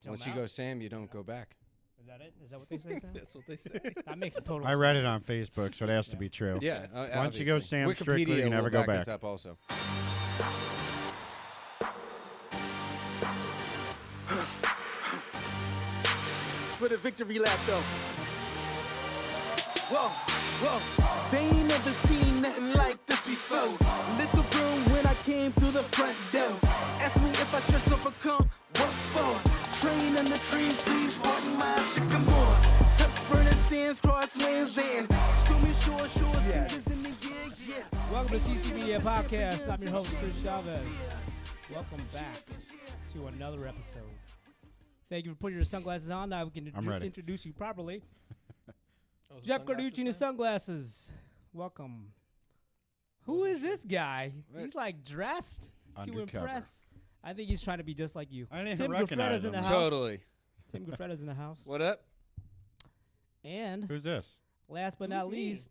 Once you go Sam, you don't go back. Is that it? Is that what they say, Sam? That's what they say. That makes total sense. I read it on Facebook, so it has to be true. Yeah. Once you go Sam Wikipedia Strickler, you never will go back back. us up also. For the victory lap, though. Whoa, whoa. They ain't never seen nothing like this before. Lit the room when I came through the front door. Ask me if I should overcome. What for? Train in the trees, please pardon my sycamore. Touch burning sands, cross lands, and stormy shore seasons in the year, yeah. Welcome to CC Media Podcast. I'm your host, Chris Chavez. Welcome back to another episode. Thank you for putting your sunglasses on. Now we can introduce you properly. Jeff Carducci in his sunglasses. Welcome. Who is this guy? He's like dressed to impress. I think he's trying to be just like you. I didn't Tim recognize Gaffretta's in him. the house. Totally. Tim Gaffretta's in the house. What up? And Who's this? last but not least,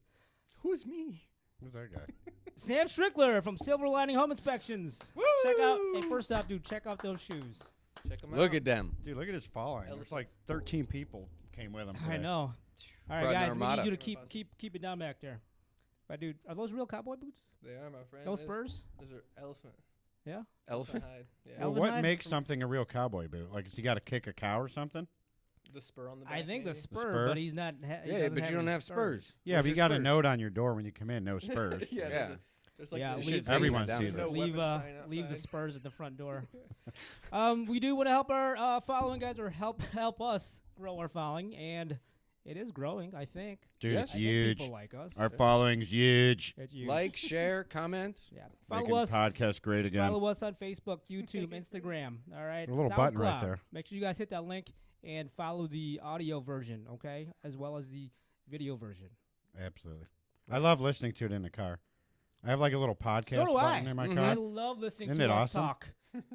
Who's me? Who's that guy? Sam Strickler from Silver Lining Home Inspections. Check out. Hey, first off, dude, check out those shoes. Check them out. Look at them. Dude, look at his following. There's like 13 people came with him today. I know. All right, Brought an guys, we armada. need you to keep it down back there. But dude, are those real cowboy boots? They are, my friend. Those Spurs? Those are elephant. Yeah. Elephant? Hide. Yeah. Well, Elvin what hide? makes something a real cowboy boot? Like, has he got to kick a cow or something? The spur on the back. I think the maybe? spur, spur? but he's not. Yeah, but you don't have spurs. Yeah, Where's but you your got a spurs? note on your door when you come in, no spurs. Yeah. There's like Yeah, the- leave- Should Everyone take them sees down. it. Leave leave the outside. spurs at the front door. We do want to help our following guys, or help us grow our following, and it is growing. I think. Dude, Yes. it's I think huge. people like us. Our following's huge. It's huge. Like, share, comment. Yeah. Making Follow us. podcast great again. Follow us on Facebook, YouTube, Instagram. All right. A little button right SoundCloud. there. Make sure you guys hit that link and follow the audio version, okay, as well as the video version. Absolutely. I love listening to it in the car. I have like a little podcast So do I. button in my Mhm. I car. love listening Isn't to it us awesome? talk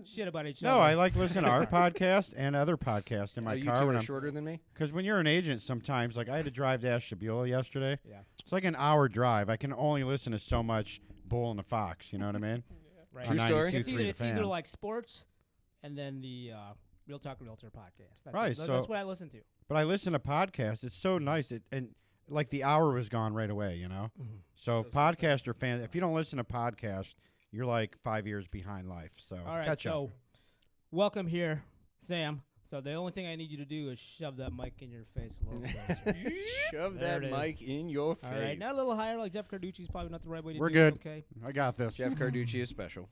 shit about each other. No, I like listening to our podcast and other podcasts in my Are you car. two when are I'm shorter than me? Because when you're an agent, sometimes, like I had to drive to Ashtabula yesterday. Yeah. It's like an hour drive. I can only listen to so much Bull and the Fox. You know what I mean? Right. True story. 92.3 It's The either Fan. like sports and then the Real Talk Realtor podcast. That's Right, it. so- That's what I listen to. But I listen to podcasts. It's so nice. And like the hour was gone right away. You know. So Doesn't matter. podcaster fans, if you don't listen to podcasts, you're like 5 years behind life. So All right, catch so up. welcome here, Sam. So the only thing I need you to do is shove that mic in your face a little closer. Shove There that it mic in your face. All right, not a little higher like Jeff Carducci's probably not the right way to We're do good. it, okay? I got this. Jeff Carducci is special.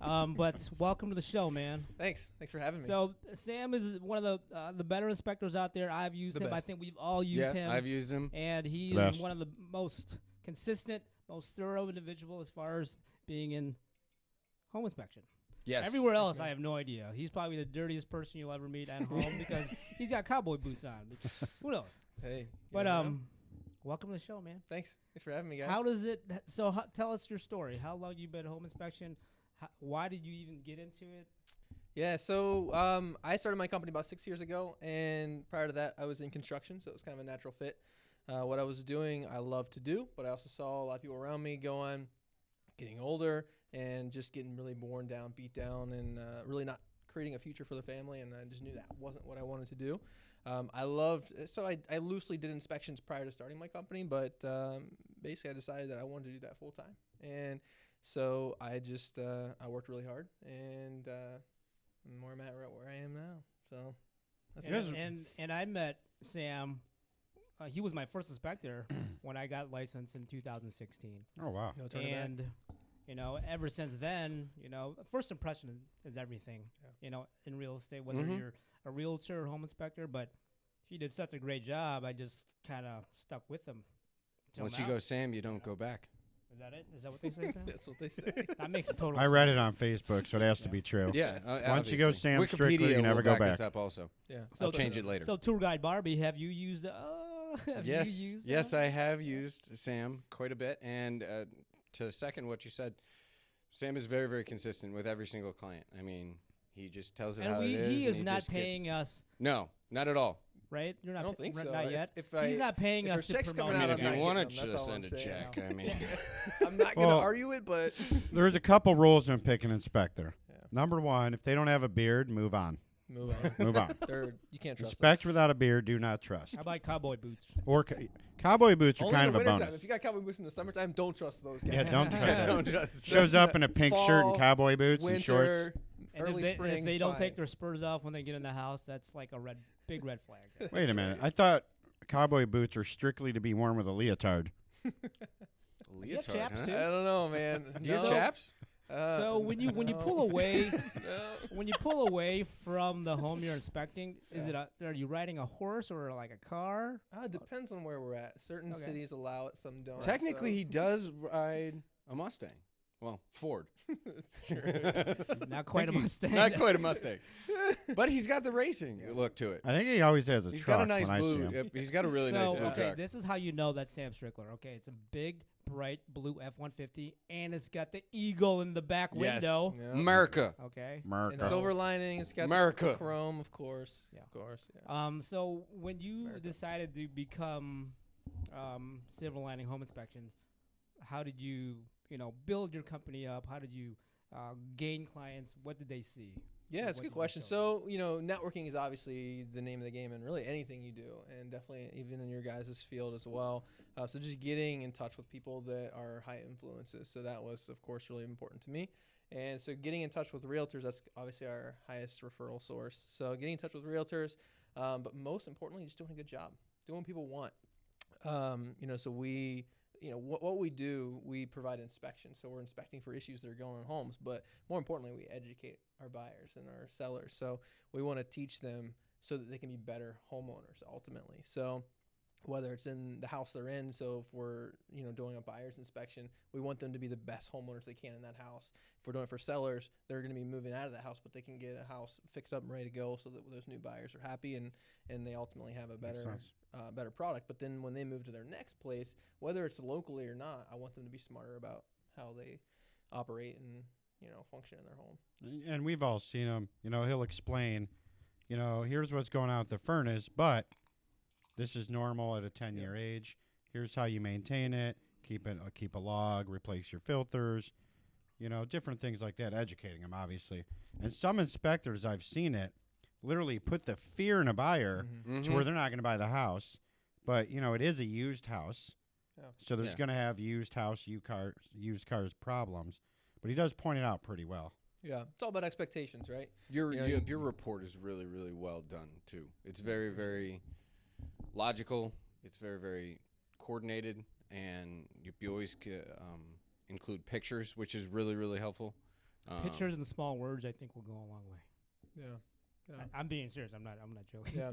But welcome to the show, man. Thanks for having me. So Sam is one of the better inspectors out there. I've used The him. I best. think we've all used Yeah, him. I've used him. And he Best. is one of the most consistent, most thorough individual as far as being in home inspection. Yes. Everywhere else, man. I have no idea. He's probably the dirtiest person you'll ever meet at home because he's got cowboy boots on. Who knows? hey. you But never know. welcome to the show, man. Thanks for having me, guys. How does it? So tell us your story. How long you been home inspection? Why did you even get into it? Yeah, so I started my company about 6 years ago, and prior to that, I was in construction, so it was kind of a natural fit. What I was doing, I love to do, but I also saw a lot of people around me going, getting older, and just getting really worn down, beat down, and really not creating a future for the family, and I just knew that wasn't what I wanted to do. I loosely did inspections prior to starting my company, but basically I decided that I wanted to do that full time. And so I just, I worked really hard, and where I'm at right where I am now. So that's it. And I met Sam. He was my first inspector when I got licensed in 2016. Oh wow. No turning back. And ever since then, first impression is everything. Yeah. In real estate, whether Mhm. you're a realtor or home inspector. But he did such a great job. I just kind of stuck with him. till Once now. you go Sam, you don't go back. Is that it? Is that what they say, Sam? That's what they say. That makes total I sense. read it on Facebook, so it has to be true. Yeah. Once you go obviously. Sam Wikipedia Strickler, you never will go back back. us up also. Yeah. So I'll change it later. So tour guide Barbie, have you used? Have yes. you used Yes, that? I have used Sam quite a bit. And to second what you said, Sam is very, very consistent with every single client. I mean, he just tells it And how it is. he and is not just paying gets, us, No, not at all. right? You're not. I don't think so. Not yet. If He's not paying if us there's to checks promote. coming I out, mean, I'm if not you want getting to them, that's just all send I'm a saying. check, I mean. I'm not going to Well- argue it, but There's a couple rules when picking inspector. Yeah. Number one, if they don't have a beard, move on. Move on. Move on. You can't trust Respect without a beard, do not trust. How about cowboy boots? Or cowboy boots are Only kind in of the a wintertime. bonus. If you got cowboy boots in the summertime, don't trust those guys. Yeah, don't trust. Don't trust. Shows up in a pink shirt and Fall, cowboy boots and shorts. Winter, And early if spring. they don't fine. take their spurs off when they get in the house, that's like a big red flag. Wait a minute. I thought cowboy boots are strictly to be worn with a leotard. Leotard, chaps, huh? too. I don't know, man. Do you have No. chaps? So when you no. pull away No. when you pull away from the home you're inspecting, are you riding a horse or like a car? It depends on where we're at. Certain Okay. cities allow it, some don't. Technically, so. he does ride a Mustang. Well, Ford. Not quite a Mustang. Not quite a Mustang. But he's got the racing look to it. I think he always has a He's truck got a nice when I see blue. him. Yep, he's got a really nice blue okay, truck. this is how you know that's Sam Strickler. Okay, it's a big, bright blue F-150, and it's got the eagle in the back Yes. window. Yeah. America. Okay. And America. silver lining. It's got America. the chrome, of course. Yeah. Of course. Yeah. So when you America. decided to become silver lining home inspections, how did you build your company up? How did you gain clients? What did they see? Yeah, it's What a good did you question. show So, networking is obviously the name of the game in really anything you do, and definitely even in your guys' field as well. So just getting in touch with people that are high influences. So that was, of course, really important to me. And so getting in touch with realtors, that's obviously our highest referral source. So getting in touch with realtors, but most importantly, just doing a good job, doing what people want. So we... what we do, we provide inspections. So we're inspecting for issues that are going on in homes. But more importantly, we educate our buyers and our sellers. So we want to teach them so that they can be better homeowners ultimately. So whether it's in the house they're in, so if we're doing a buyer's inspection, we want them to be the best homeowners they can in that house. If we're doing it for sellers, they're going to be moving out of that house, but they can get a house fixed up and ready to go so that those new buyers are happy and they ultimately have a better product. But then when they move to their next place, whether it's locally or not, I want them to be smarter about how they operate and function in their home. And we've all seen him. He'll explain, here's what's going on with the furnace, but this is normal at a 10-year age. Here's how you maintain it. Keep a log, replace your filters, different things like that, educating them, obviously. And some inspectors, I've seen it, literally put the fear in a buyer Mm-hmm. to where they're not going to buy the house. But, it is a used house. Yeah. So there's Yeah. going to have used cars problems. But he does point it out pretty well. Yeah, it's all about expectations, right? Your You know, your report is really, really well done too. It's very, very logical. It's very, very coordinated, and you always include pictures, which is really, really helpful. Pictures and small words, I think, will go a long way. Yeah. I'm being serious. I'm not joking. Yeah.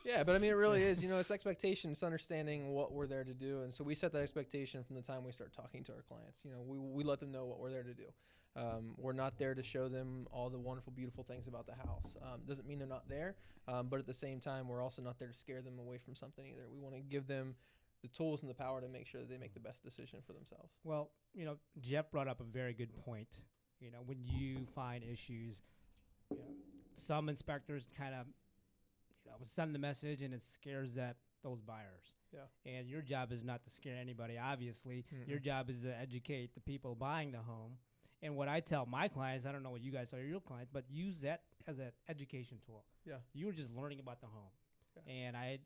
Yeah, but I mean, it really is. It's expectations, it's understanding what we're there to do. And so we set that expectation from the time we start talking to our clients. We let them know what we're there to do. We're not there to show them all the wonderful, beautiful things about the house. Doesn't mean they're not there, but at the same time, we're also not there to scare them away from something either. We want to give them the tools and the power to make sure that they make the best decision for themselves. Well, Jeff brought up a very good point. When you find issues, some inspectors kind of, send the message and it scares those buyers. Yeah. And your job is not to scare anybody, obviously. Your job is to educate the people buying the home. And what I tell my clients, I don't know what you guys tell your clients, but use that as an education tool. Yeah. You were just learning about the home. Yeah. And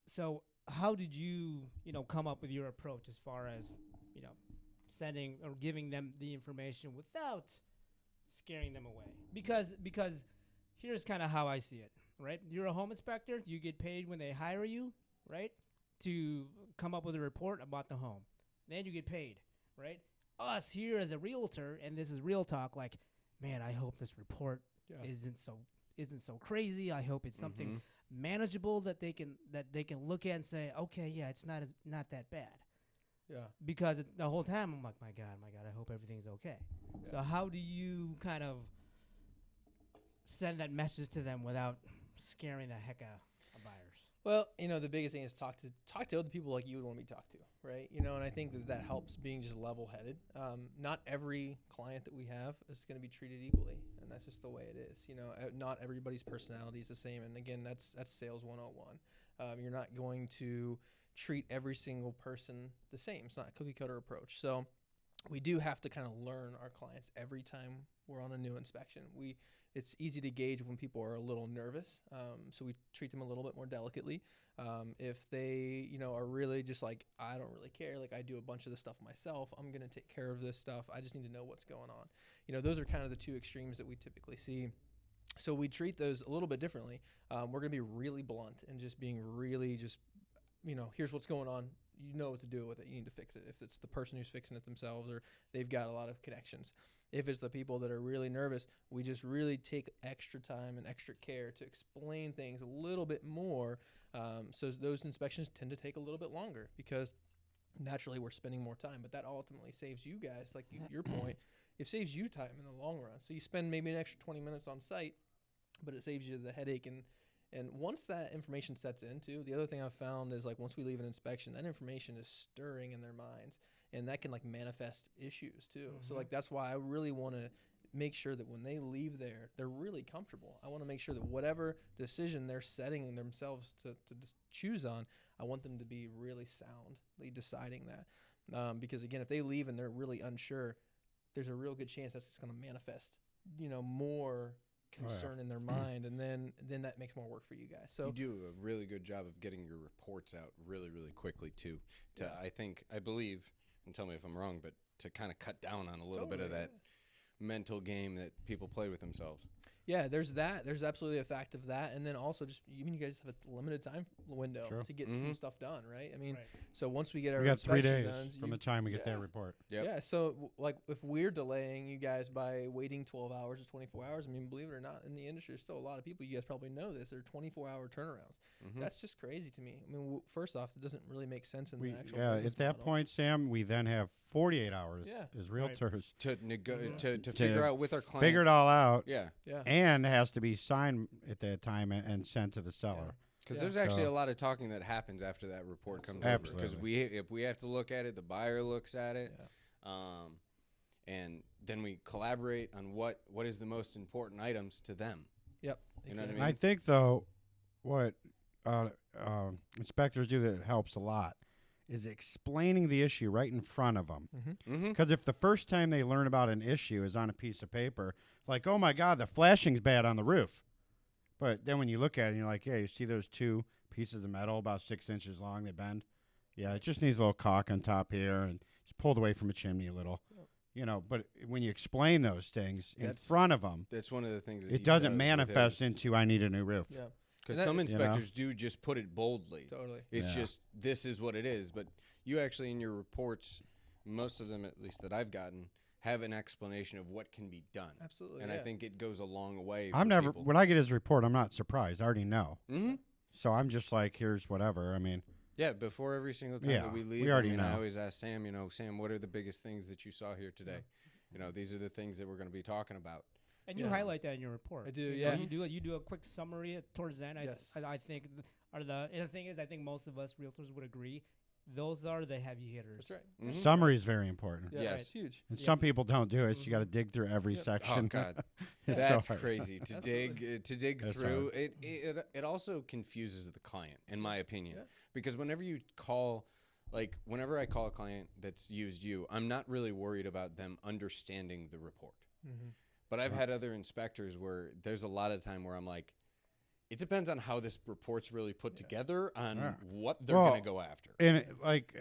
so how did you, come up with your approach as far as, sending or giving them the information without scaring them away? Because here's kind of how I see it, right? You're a home inspector. You get paid when they hire you, right, to come up with a report about the home. Then you get paid, right? Us here as a realtor, and this is real talk, like, man, I hope this report isn't so crazy. I hope it's something manageable that they can look at and say, okay, yeah, it's not that bad. Yeah. Because the whole time I'm like, my God, I hope everything's okay. Yeah. So how do you kind of send that message to them without scaring the heck out of buyers? Well, the biggest thing is talk to other people like you would want to be talked to, right? And I think that helps being just level-headed. Not every client that we have is going to be treated equally, and that's just the way it is. Not everybody's personality is the same, and again, that's sales 101. You're not going to treat every single person the same. It's not a cookie-cutter approach. So we do have to kind of learn our clients every time we're on a new inspection. it's easy to gauge when people are a little nervous. So we treat them a little bit more delicately. If they, are really just like, I don't really care. Like I do a bunch of the stuff myself. I'm going to take care of this stuff. I just need to know what's going on. Those are kind of the two extremes that we typically see. So we treat those a little bit differently. We're going to be really blunt and just being really just, here's what's going on. You know what to do with it. You need to fix it. If it's the person who's fixing it themselves or they've got a lot of connections. If it's the people that are really nervous, we just really take extra time and extra care to explain things a little bit more. So those inspections tend to take a little bit longer because naturally we're spending more time. But that ultimately saves you guys, like your point, it saves you time in the long run. So you spend maybe an extra 20 minutes on site, but it saves you the headache. And once that information sets into, the other thing I've found is like once we leave an inspection, that information is stirring in their minds. And that can like manifest issues too. So like that's why I really want to make sure that when they leave there, they're really comfortable. I want to make sure that whatever decision they're setting themselves to choose on, I want them to be really soundly deciding that. Because again, if they leave and they're really unsure, there's a real good chance that's just going to manifest, more concern in their mind, and then that makes more work for you guys. So you do a really good job of getting your reports out really, really quickly too. I believe, and tell me if I'm wrong, but to kind of cut down on a little bit of that mental game that people play with themselves. Yeah, there's that. There's absolutely a fact of that. And then also just, you guys have a limited time window to get some stuff done, right? I mean, so once we get our inspection done. We got 3 days from the time we get that report. Yep. Yeah, so like if we're delaying you guys by waiting 12 hours or 24 hours, I mean, believe it or not, in the industry, there's still a lot of people, you guys probably know this, there are 24-hour turnarounds. That's just crazy to me. I mean, first off, it doesn't really make sense in the actual business at that model. point, Sam, we then have 48 hours as realtors to figure out with our client. Figure it all out. Yeah. And it has to be signed at that time and sent to the seller. Because there's actually a lot of talking that happens after that report comes over. Because if we have to look at it, the buyer looks at it, and then we collaborate on what is the most important items to them. Yep. You know what I And mean? I think though, what inspectors do that helps a lot is explaining the issue right in front of them. Because if the first time they learn about an issue is on a piece of paper, like, oh my God, the flashing's bad on the roof. But then when you look at it, and you're like, yeah, you see those 2 pieces of metal about 6 inches long, they bend? Yeah, it just needs a little caulk on top here and just pulled away from a chimney a little. But when you explain those things in front of them, that's one of the things that it doesn't manifest into I need a new roof. Yeah. Because some inspectors do just put it boldly. Totally. It's just, this is what it is. But you actually, in your reports, most of them, at least that I've gotten, have an explanation of what can be done. Absolutely. And I think it goes a long way. When I get his report, I'm not surprised. I already know. So I'm just like, here's whatever. I mean. Yeah, before every single time that we leave, we already know. I always ask Sam, Sam, what are the biggest things that you saw here today? These are the things that we're going to be talking about. And you highlight that in your report. I do, yeah. You do a quick summary towards the end. I think and the thing is, I think most of us realtors would agree, those are the heavy hitters. That's right. Summary is very important. Yeah, Yes. it's huge. And some people don't do it. So you got to dig through every section. Oh God, It's that's so hard. crazy to dig That's through. It also confuses the client, in my opinion, because whenever I call a client that's used you, I'm not really worried about them understanding the report. But I've had other inspectors where there's a lot of time where I'm like, it depends on how this report's really put together on what they're going to go after. And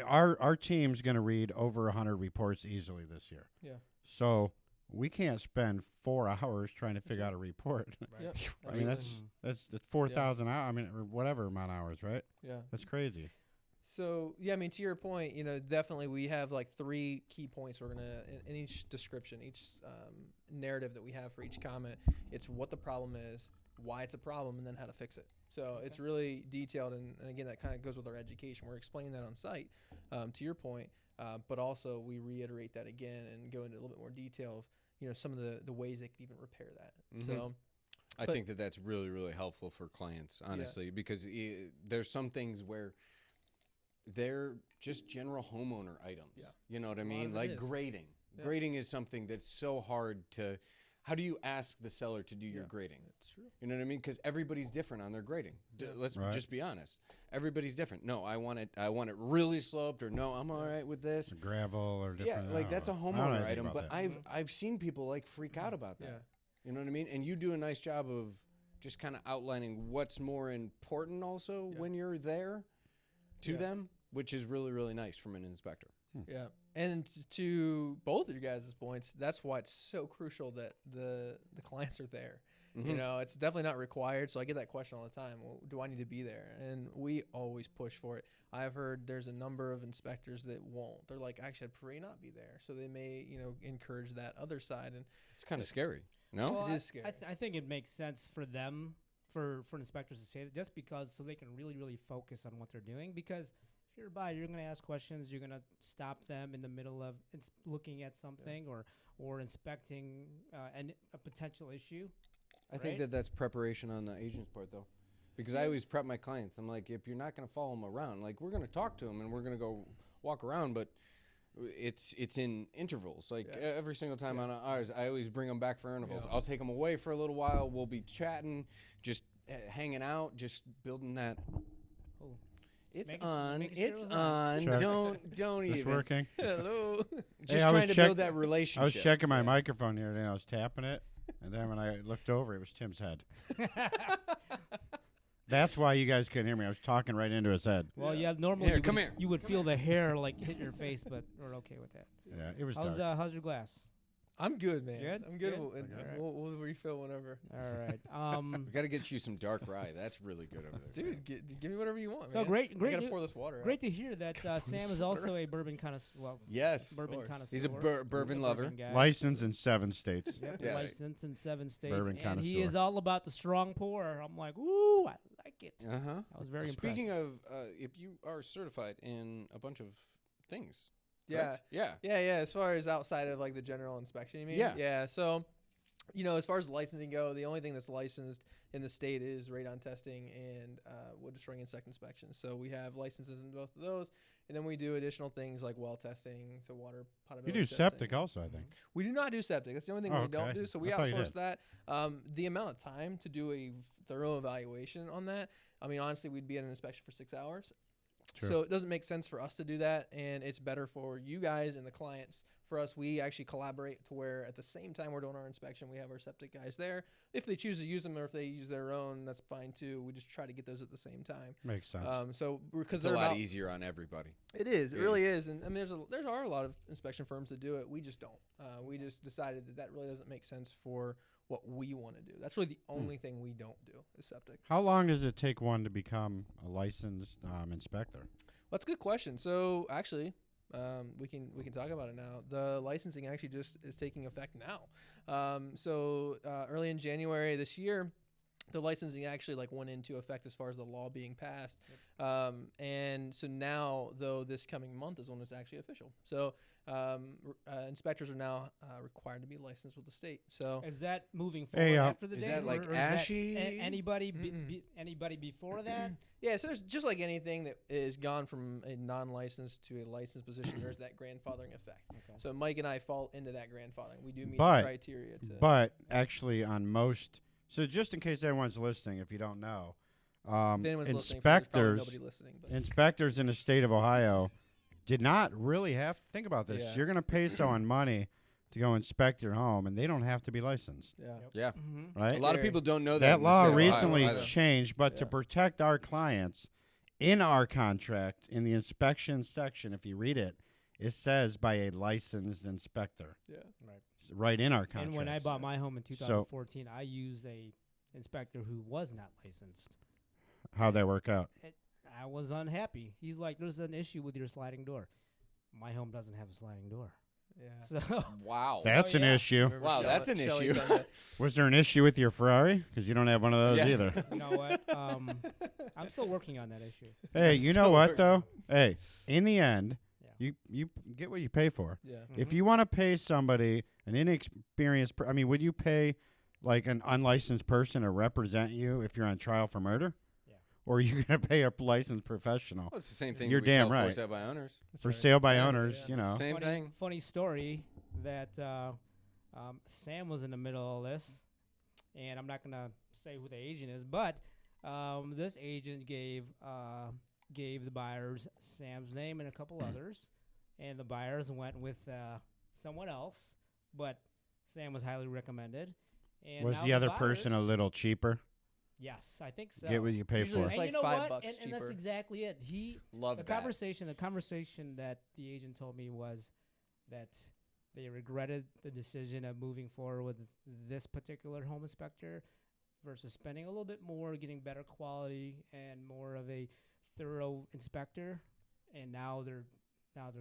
our team's going to read over 100 reports easily this year. Yeah. So we can't spend 4 hours trying to figure out a report. Yep. I mean, that's 4,000 hours. I mean, or whatever amount of hours, right? Yeah. That's crazy. So, I mean, to your point, definitely we have like 3 key points we're going to, in each description, each narrative that we have for each comment, it's what the problem is, why it's a problem, and then how to fix it. So it's really detailed, and again, that kind of goes with our education. We're explaining that on site, to your point, but also we reiterate that again and go into a little bit more detail of, some of the ways they could even repair that. So I think that's really, really helpful for clients, honestly, because there's some things where they're just general homeowner items. Yeah. You know what I mean? Like grading. Yeah. Grading is something that's so hard to. How do you ask the seller to do your grading? That's true. You know what I mean? Because everybody's different on their grading. Let's just be honest. Everybody's different. No, I want it really sloped, or no, I'm all right with this. Gravel or different. Yeah, like that's a homeowner item. But I've seen people like freak out about that. You know what I mean? And you do a nice job of just kind of outlining what's more important also when you're there to them, which is really, really nice from an inspector. Yeah. And to both of you guys' points, that's why it's so crucial that the clients are there. You know, it's definitely not required. So I get that question all the time. Well, do I need to be there? And we always push for it. I've heard there's a number of inspectors that won't. They're like, actually, I'd prefer you not be there. So they may, encourage that other side. And it's kind of scary. No? Well, it is scary. I think it makes sense for them, for inspectors to say that, just because so they can really, really focus on what they're doing. Because if you're a buyer, you're going to ask questions. You're going to stop them in the middle of looking at something or inspecting a potential issue. I think that's preparation on the agent's part, though. Because I always prep my clients. I'm like, if you're not going to follow them around, like, we're going to talk to them and we're going to go walk around, but it's in intervals. Like, every single time on ours, I always bring them back for intervals. I'll take them away for a little while. We'll be chatting, just hanging out, just building that. Oh. It's on. It's on. Check. Don't It's even. working. hello. Just trying to build that relationship. I was checking my microphone the other day. I was tapping it, and then when I looked over, it was Tim's head. That's why you guys couldn't hear me. I was talking right into his head. Well, normally you would feel the hair like hit your face, but we're okay with that. Yeah, it was How's dark. How's your glass? I'm good, man. Good? I'm good. Good? We'll, Okay. we'll refill whenever. All right. We got to get you some dark rye. That's really good over there. Dude, give me whatever you want, So man. great. I gotta pour this water out. Great to hear that Sam is also a bourbon connoisseur. Well, Yes. bourbon connoisseur. He's a bourbon lover. guy. Licensed in 7 states. Yes. Licensed in 7 states. Bourbon and he connoisseur. is all about the strong pour. I'm like, ooh, I like it. Uh-huh. I was very Speaking impressed. of, if you are certified in a bunch of things. Yeah. correct? Yeah. Yeah. As far as outside of like the general inspection, you mean? Yeah. Yeah. So, as far as licensing go, the only thing that's licensed in the state is radon testing and wood destroying insect inspections. So we have licenses in both of those, and then we do additional things like well testing, so water potability. You do testing. septic also, I think. We do not do septic. That's the only thing Oh, we don't okay. do. So we I thought you outsource did. that. The amount of time to do a thorough evaluation on that, I mean, honestly, we'd be at an inspection for 6 hours. True. So it doesn't make sense for us to do that, and it's better for you guys and the clients. For us, we actually collaborate to where at the same time we're doing our inspection, we have our septic guys there. If they choose to use them or if they use their own, that's fine too. We just try to get those at the same time. Makes sense. So because It's a lot easier on everybody. it is. It Yeah. really is. And I mean, there are a lot of inspection firms that do it. We just don't. We just decided that really doesn't make sense for what we want to do. That's really the only thing we don't do is septic. How long does it take one to become a licensed inspector? Well, that's a good question. So actually, we can talk about it now. The licensing actually just is taking effect now. So early in January this year, the licensing actually went into effect as far as the law being passed. And so now, though, this coming month is when it's actually official. So inspectors are now required to be licensed with the state. So Is that moving forward Hey, after the is day? that like or is that ashy? Anybody anybody before that? yeah, so there's just like anything that is gone from a non-licensed to a licensed position, there's that grandfathering effect. Okay. So Mike and I fall into that grandfathering. We do meet But- the criteria. But actually, on most, so just in case everyone's listening, if you don't know, if anyone's listening, there's probably inspectors, nobody listening. But inspectors in the state of Ohio did not really have to think about this. Yeah. You're going to pay someone money to go inspect your home, and they don't have to be licensed, yeah. Yeah. Mm-hmm. right? A lot of Scary. people don't know that. That in the law state of Ohio recently either. changed, but to Yeah. protect our clients, in our contract, in the inspection section, if you read it, it says by a licensed inspector. Yeah. It's right in our contract. And when I bought my home in 2014, I used a inspector who was not licensed. How'd that work out? I was unhappy. He's like, "There's an issue with your sliding door." My home doesn't have a sliding door, Yeah. so Wow. That's an yeah. issue. Remember Wow, Shelley- that's an Shelley issue. done that. Was there an issue with your Ferrari? Because you don't have one of those Yeah. either. you know what? I'm still working on that issue. Hey, That's you know so what weird. though? Hey, in the end, Yeah. you get what you pay for. Yeah. If you want to pay somebody an inexperienced, I mean, would you pay like an unlicensed person to represent you if you're on trial for murder? Yeah. Or are you going to pay a licensed professional Well, it's the same thing You're we damn tell right. for sale by owners. That's for right. sale by Yeah, owners? yeah. You know, Same funny, thing. Funny story that Sam was in the middle of this, and I'm not gonna say who the agent is, but this agent gave the buyers Sam's name and a couple others, and the buyers went with someone else, but Sam was highly recommended, And Was now the other buyers- person a little cheaper? Yes, I think so. Get what you pay Usually for. it's And like you know $5 what? And cheaper. that's exactly it. Love The that. conversation that the agent told me was that they regretted the decision of moving forward with this particular home inspector versus spending a little bit more, getting better quality and more of a thorough inspector, and now they're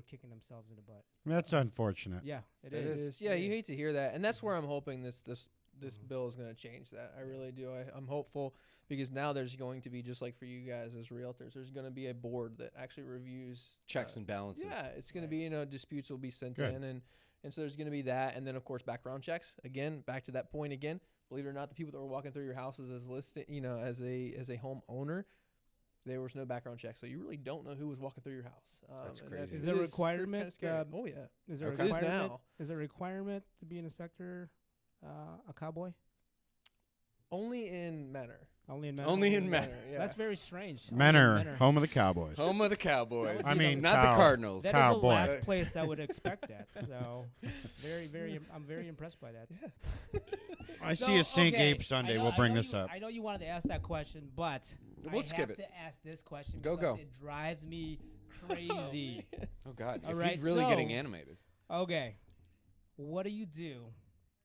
kicking themselves in the butt. That's unfortunate. Yeah, it It is. is. Yeah, It you is. hate to hear that, and that's where I'm hoping this bill is going to change that. I really do. I'm hopeful because now there's going to be, just like for you guys as realtors, there's going to be a board that actually reviews Checks and balances. Yeah, it's going Right. to be, disputes will be sent Good. in, and so there's going to be that, and then of course background checks. Again, back to that point again. Believe it or not, the people that were walking through your houses as listed, as a home owner, there was no background check, so you really don't know who was walking through your house. That's and crazy. Is It there a kinda requirement? scary. Oh yeah, Is there Okay. a It is requirement? now. Is there a requirement to be an inspector? A cowboy? only in Manor. Only in men. Only in men. Yeah. That's very strange. Menor, home of the Cowboys. Home of the Cowboys. I mean, not the cow. Cardinals. That is the Cowboy. last place I would expect that. So, I'm very impressed by that. I So, see a St. okay, Gabe Sunday. I know- We'll I bring know this you- up. I know you wanted to ask that question, but We'll I skip have it. to ask this question Go, because go. it drives me crazy. Oh God, All he's right, really getting so- animated. Okay, what do you do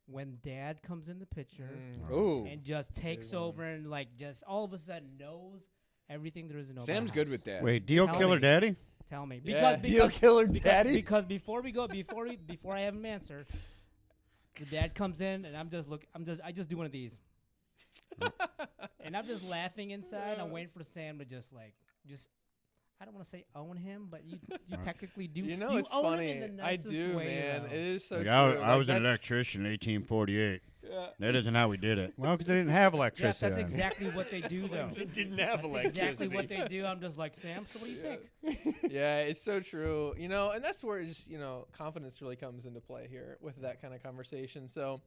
when Dad comes in the picture Ooh, and just takes Good one. over and just all of a sudden knows everything there is to know? Sam's about good the with house? that. Wait, Deal Tell Killer me. Daddy? Tell me Yeah, Deal Killer because before I have him answer, the dad comes in and I just do one of these, and I'm just laughing inside. I'm waiting for Sam to just I don't want to say own him, but you technically do. You know, you it's own funny. Him in the I nicest do, way, man. though. It is so Like, true. I was an that's- electrician in 1848. Yeah. That isn't how we did it. Well, because they didn't have Jeff, electricity. that's then. exactly what they do, though. didn't have That's exactly what they do. I'm just like, Sam, so what do you think? Yeah, it's so true. And that's where just confidence really comes into play here with that kind of conversation. So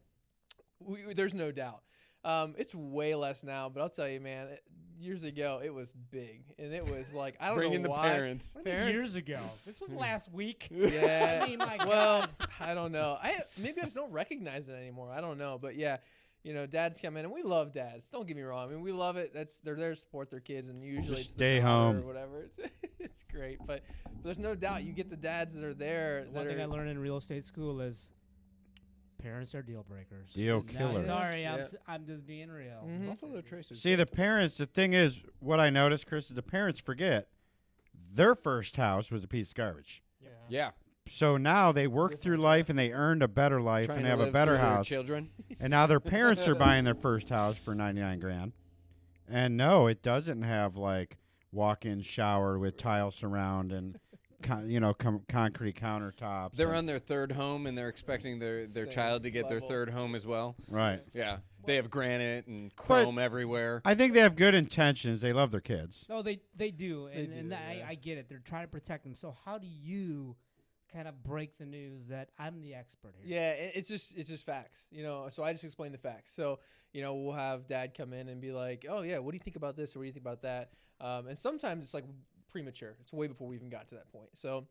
there's no doubt. It's way less now, but I'll tell you, man. Years ago, it was big, and it was like I don't Bringing know the why. parents. What do you mean Parents- years ago. This was last week. Yeah. I mean, my well, God. I don't know. Maybe I just don't recognize it anymore. I don't know, but yeah. Dads come in, and we love dads. Don't get me wrong. I mean, we love it. They're there to support their kids, and usually Just it's stay the daughter home. or whatever. It's great, but there's no doubt you get the dads that are there. One that thing I are, learned in real estate school is parents are deal breakers. Deal No, killer. sorry, Yeah. I'm just being real. Mhm. Buffalo Trace is See, the parents, the thing is, what I noticed, Chris, is the parents forget their first house was a piece of garbage. Yeah, So now they work through life and they earned a better life trying and to have a live better through their house. children. And now their parents are buying their first house for 99 grand. And no, it doesn't have like walk-in shower with tile surround and concrete countertops. They're and- on their third home, and they're expecting their Same child to get their level. third home as well. right. Yeah, they have granite and chrome everywhere. I think they have good intentions. They love their kids. No, they do, and, They and do, I, yeah. I get it. They're trying to protect them. So how do you kind of break the news that I'm the expert here? Yeah, it's just facts, So I just explain the facts. So we'll have dad come in and be like, "Oh yeah, what do you think about this or what do you think about that?" And sometimes it's like premature. It's way before we even got to that point. So,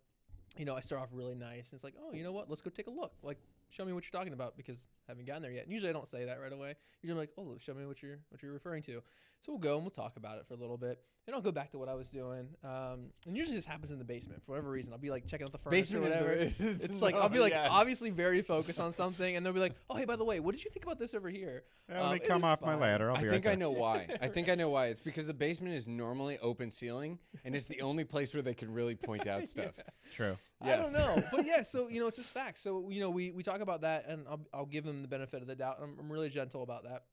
I start off really nice. And it's like, "Oh, you know what? Let's go take a look. Like, show me what you're talking about because I haven't gotten there yet." And usually I don't say that right away. Usually I'm like, "Oh, show me what you're referring to." So we'll go and we'll talk about it for a little bit. And I'll go back to what I was doing. And usually this happens in the basement for whatever reason. I'll be like checking out the furniture or whatever. It's like I'll be like obviously very focused on something, and they'll be like, "Oh, hey, by the way, what did you think about this over here?" Let me It come is off my fine. ladder. I'll I be think right I there. know why. I think I know why. It's because the basement is normally open ceiling, and it's the only place where they can really point out stuff. True. I don't know, but yeah. So it's just facts. So we talk about that, and I'll give them the benefit of the doubt. I'm really gentle about that.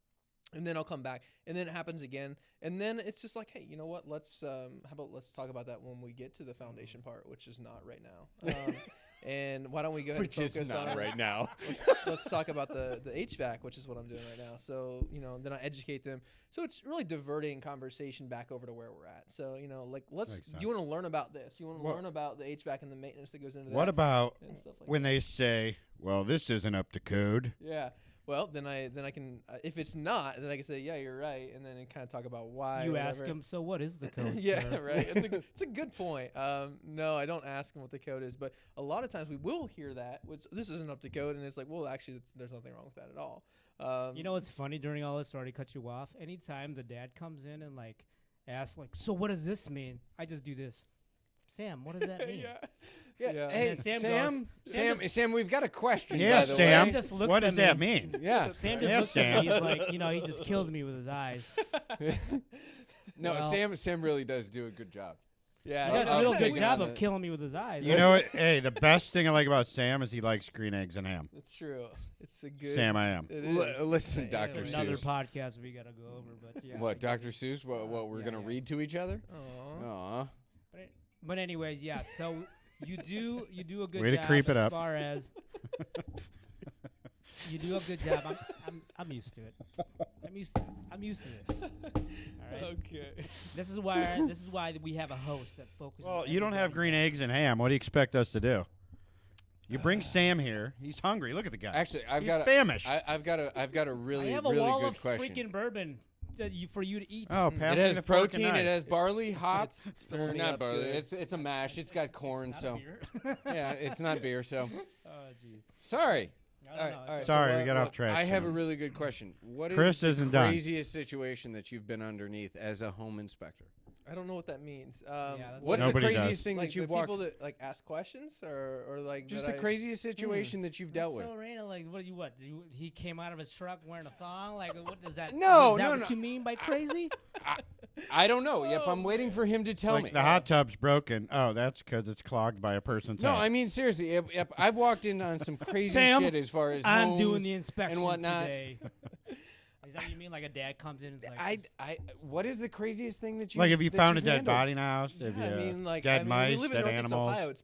And then I'll come back, and then it happens again, and then it's just like, hey, you know what? Let's talk about that when we get to the foundation part, which is not right now. And why don't we go ahead Which and is focus not on right now. let's talk about the HVAC, which is what I'm doing right now. So then I educate them. So it's really diverting conversation back over to where we're at. So let's. Makes Do you want to sense. learn about this? You want to What- learn about the HVAC and the maintenance that goes into that? What about and stuff like when they say, well, this isn't up to code? Yeah. Well, then I can if it's not, then I can say, yeah, you're right, and then kind of talk about why. You or ask whatever. them, so what is the code? Yeah, sir?" right. It's a good point. No, I don't ask them what the code is, but a lot of times we will hear that, which this isn't up to code, and it's like, well, actually, there's nothing wrong with that at all. You know what's funny during all this? Sorry to cut you off. Anytime the dad comes in and like asks, like, so what does this mean? I just do this. Sam, what does that mean? Yeah. Hey, Sam, we've got a question. Yes, by the Sam. way. just looks What at does that me. mean? Yeah. Sam just Yes, looks Sam. at me. He's like, he just kills me with his eyes. No, Well- Sam really does do a good job. Yeah, He does a I'll real take good it job on of it. killing me with his eyes. You know what? Hey, the best thing I like about Sam is he likes green eggs and ham. It's true. It's a good. Sam, I am. It is. Listen, Yeah, Dr. It's another Seuss. podcast we gotta go over, but yeah. What, Dr. Seuss? What we're Yeah, gonna yeah. read to each other? Aw. Aw. But anyways, yeah. So you do a good Way to job creep it as up. far as you do a good job. I'm used to it. I'm used to this. All right. Okay. This is why we have a host that focuses. Well, on you don't have everybody. green eggs and ham. What do you expect us to do? You bring Sam here. He's hungry. Look at the guy. Actually, I've He's got famished. I've got a really I have a really wall good of question. freaking bourbon for you to eat. Oh, pass It me has the fork and protein. It knife. has barley, hops. it's or filling me not up barley. good. It's a mash. It's got corn. It's So not a beer. yeah, it's not beer. So Oh jeez. sorry. I don't All right, know. all right. Sorry, So we got off track. I have a Sam. really good question. What is Chris the isn't done. craziest situation that you've been underneath as a home inspector? I don't know what that means. that's What's Nobody the does. craziest thing like that you've the walked? people that like ask questions or like Just that the I- craziest situation that you've dealt with. So random. Like, he came out of his truck wearing a thong. Like, what does that? No, is that no, what no. you mean by crazy? I don't know. Yep, I'm waiting for him to tell like me. the hot tub's broken. Oh, that's because it's clogged by a person's No, hand. I mean seriously. Yep, I've walked in on some crazy Sam, shit as far as I'm homes doing the inspection and whatnot. today. Is that what you mean? Like a dad comes in and is like, What is the craziest thing that you like if you found a you've dead handled? body in a house, if Yeah, you I mean, like dead we mice, live in dead Northeast animals. Ohio. It's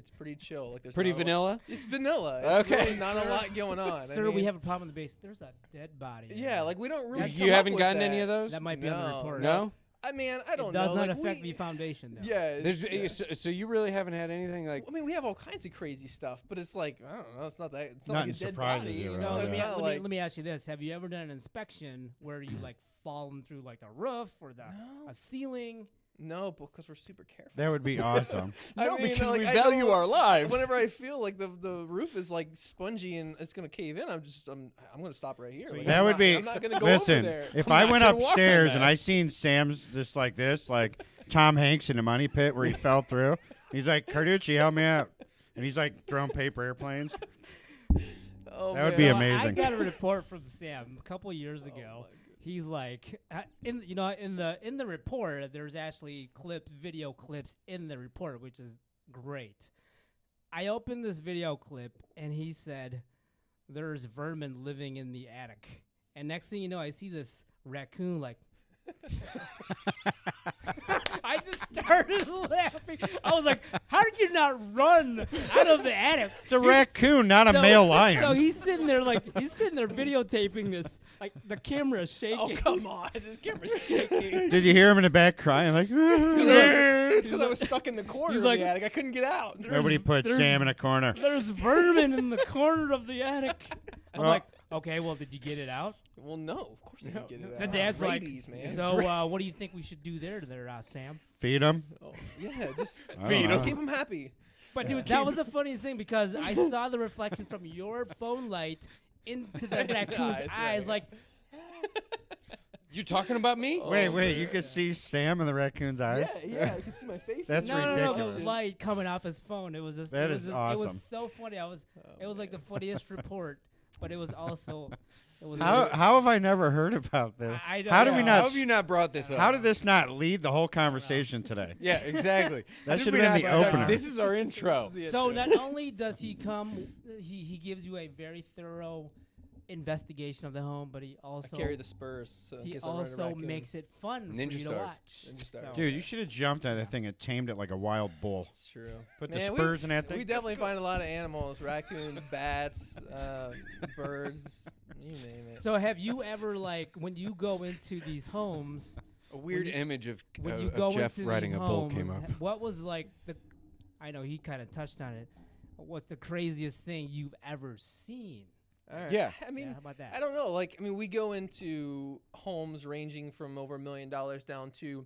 pretty chill. Like there's Pretty not a lot- vanilla. It's vanilla. It's Okay. really not a lot going on. sir, I we mean, have a problem in the base. There's a dead body. Yeah, like we don't really. You come up haven't with gotten that. any of those? That might be on the No, report. No. I mean, I don't It does know. not like, affect we, the foundation, though. Yeah. There's, yeah. so you really haven't had anything like. I mean, we have all kinds of crazy stuff, but it's like I don't know. It's not that. It's not Nothing like a dead surprises body. you, You really. know? So It's Yeah. not like let me ask you this: have you ever done an inspection where you like fallen through like the roof or a ceiling? no, because we're super careful. That would be awesome. No, I mean, because like, we I value know- our lives. Whenever I feel like the roof is like spongy and it's gonna cave in, I'm gonna stop right here. So Like, you- I'm That would not- be. I'm not gonna go Listen, over there. if I'm I not went gonna walk on upstairs and that. I seen Sam's just like this, like Tom Hanks in the Money Pit where he fell through, he's like, Carducci, help me out, and he's like throwing paper airplanes. Oh, That would man. be So amazing. I got a report from Sam a couple years ago. my goodness. He's like, in the report, there's actually video clips in the report, which is great. I opened this video clip and he said, "There's vermin living in the attic." And next thing you know, I see this raccoon like. I just started laughing. I was like, "How did you not run out of the attic?" It's a raccoon, not a male lion. So he's sitting there videotaping this. Like the camera's shaking. Oh come on, this camera's shaking. Did you hear him in the back crying like? It's because I was stuck in the corner He's of like- the attic. I couldn't get out. Nobody put there's- Sam in a corner. There's vermin in the corner of the attic. I'm Well- like, okay, well, did you get it out? Well, no, of course I didn't get it The out. dad's Rabies, like, man. so what do you think we should do there, Sam? Feed him. Oh, yeah, just Feed 'em. keep them happy. But dude, that was the funniest thing because I saw the reflection from your phone light into the raccoon's eyes, eyes, right. like, You talking about me? Wait, you could see Sam in the raccoon's eyes. Yeah, I can see my face. That's no, ridiculous. the light coming off his phone. It was just, That it was is just, It awesome. was so funny. It was like the funniest report, but it was also, it was. How have I never heard about this? I don't How did know. we How not? have you not brought this up? How did this not lead the whole conversation today? Yeah, exactly. That How did should we have been not the start- opener. This is our intro. So not only does he come, he gives you a very thorough investigation of the home, but he I also carry the spurs. So in he case I run a also raccoon. makes it fun for Ninja you to stars. watch. Ninja stars. So- Dude, you should have jumped at that thing and tamed it like a wild bull. It's true. Put Man, the spurs in that We thing. definitely find a lot of animals: raccoons, bats, birds. You name it. So have you ever like when you go into these homes? A weird you- image of, When you of go Jeff into riding these a bull homes, came up. What was like the? I know he kind of touched on it. What's the craziest thing you've ever seen? All right. Yeah. I mean, Yeah, how about that? I don't know. Like, I mean, we go into homes ranging from over $1 million down to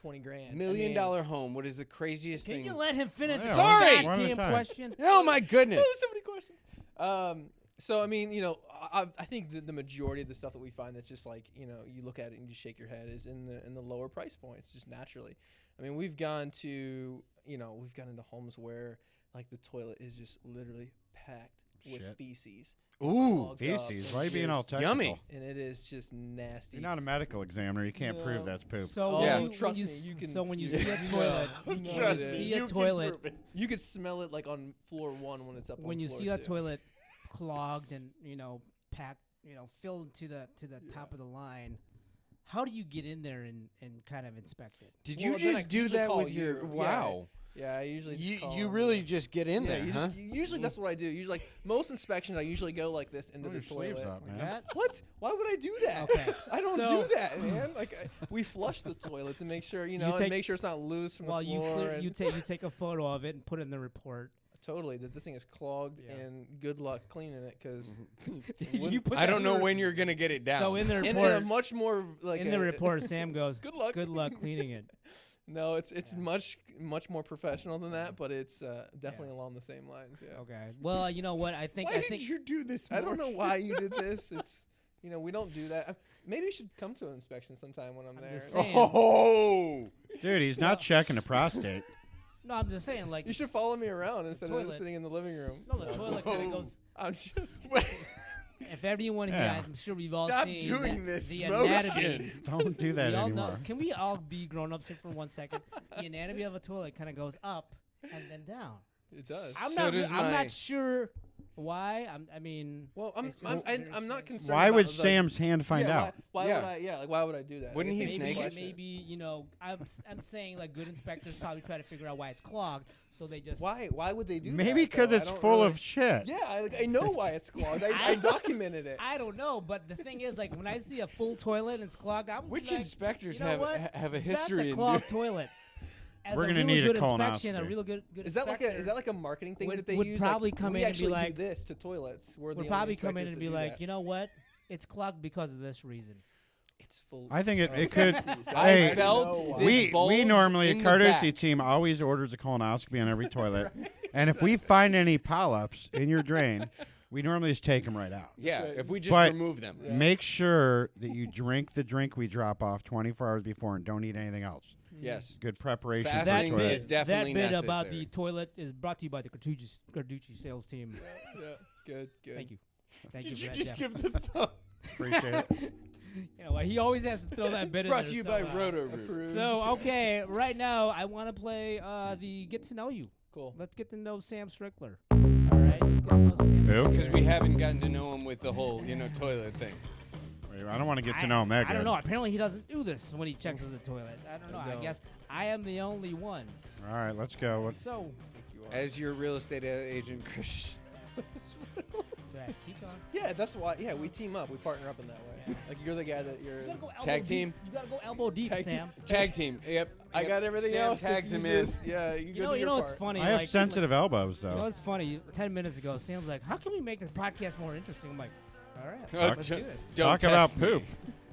20 grand. $1 million home. What is the craziest Can thing? you let him finish? Yeah, his Sorry! one at a goddamn time. question. Oh my goodness! so many questions. So I mean, I think the majority of the stuff that we find that's just like, you look at it and you shake your head is in the lower price points, just naturally. I mean, we've gone into homes where like the toilet is just literally packed with feces. Ooh, feces. Why are you being all technical? Yummy. And it is just nasty. You're not a medical examiner. You can't prove that's poop. So trust me, you can. So when you see a toilet, you could smell it like on floor 1 when it's up. When on you floor see a 2. toilet clogged and packed, filled to the top of the line, how do you get in there and kind of inspect it? Did you just do that with your? Wow. Yeah, I usually just call you them, really just get in there, huh? Usually that's what I do. Usually, like most inspections, I usually go like this into the toilet. Up, man. That? What? Why would I do that? Okay. I don't So- do that, man. Like we flush the toilet to make sure and make sure it's not loose from the floor. You take a photo of it and put it in the report. Totally, that this thing is clogged, and good luck cleaning it because I don't know when you're gonna get it down. So in the in report, a much more like in the report, Sam goes, Good luck. Good luck cleaning it. No, it's much more professional than that, but it's definitely along the same lines. Yeah. Okay. Well, you know what? I think did you do this? I don't know why you did this. It's we don't do that. Maybe you should come to an inspection sometime when I'm there. just saying. Oh, Dude, he's not checking a prostate. No, I'm just saying, like, You should follow me around instead of toilet. just sitting in the living room. no, the toilet kind of goes. I'm just. If everyone here, Yeah. I'm sure we've all Stop seen doing this the motion. anatomy. Don't do that We all anymore. know. Can we all be grown-ups here for 1 second? The anatomy of a toilet kind of goes up and then down. It does. I'm So does my- not sure why. I mean, Well, it's just very I'm not strange. concerned. Why about would the- Sam's hand find yeah, out? Why Yeah. would I? Yeah, like why would I do that? Wouldn't he It's a snake it? question. Maybe I'm saying like good inspectors probably try to figure out why it's clogged, so they just Why would they do that? Maybe because though? I it's don't full really- of shit. Yeah, I know why it's clogged. I documented it. I don't know, but the thing is, like when I see a full toilet and it's clogged, I'm which like, inspectors you know what? have a That's history a in clogged toilet. As We're a gonna really need a good inspection, a colonoscopy. real good Is that inspector like a marketing thing would- that they would use? probably like, come we in and actually be like- do this to toilets. We're the would only probably come in inspectors and that be do like, that. you know what? It's clogged because of this reason. It's full. I think it of could. feces. I Hey, felt this this bulge we normally in at the Carducci back. team always orders a colonoscopy on every toilet, and if we find any polyps in your drain, we normally just take them right out. Yeah, Right. if we just But- remove them. Yeah. Make sure that you drink the drink we drop off 24 hours before and don't eat anything else. Yes. Good preparation for the Fasting toilet. is definitely that bit about necessary. the toilet is brought to you by the Carducci sales team. Yeah, good. Thank you. Thank Did you you for just that, Jeff. give the thumb? Appreciate it. You know what? He always has to throw that bit in Brought there to you by somehow. Roto-Rooter. Approved. So, okay, right now I want to play the Get to Know You. Cool. Let's get to know Sam Strickler. All right, let's get to know Sam. Who? Because we haven't gotten to know him with the whole, toilet thing. Wait, I don't want to get to know him that I don't good. know. Apparently, he doesn't do this when he checks the toilet. I don't know. I don't. guess I am the only one. All right, let's go. What's So, As your real estate agent, Chris. right, keep going. Yeah, that's why. Yeah, we team up. We partner up in that way. Yeah. Like you're the guy that you're. You gotta go elbow Tag deep. team? You gotta go elbow deep, Tag team. Sam. Tag team. Yep. I got everything Sam else. if tags you him in. just- Yeah, you You go know, do you your know what's part. funny? I have like, sensitive elbows, You know though. what's funny? 10 minutes ago, Sam's like, "How can we make this podcast more interesting?" I'm like, "All right, Oh, let's do this." Don't Talk test about me. poop.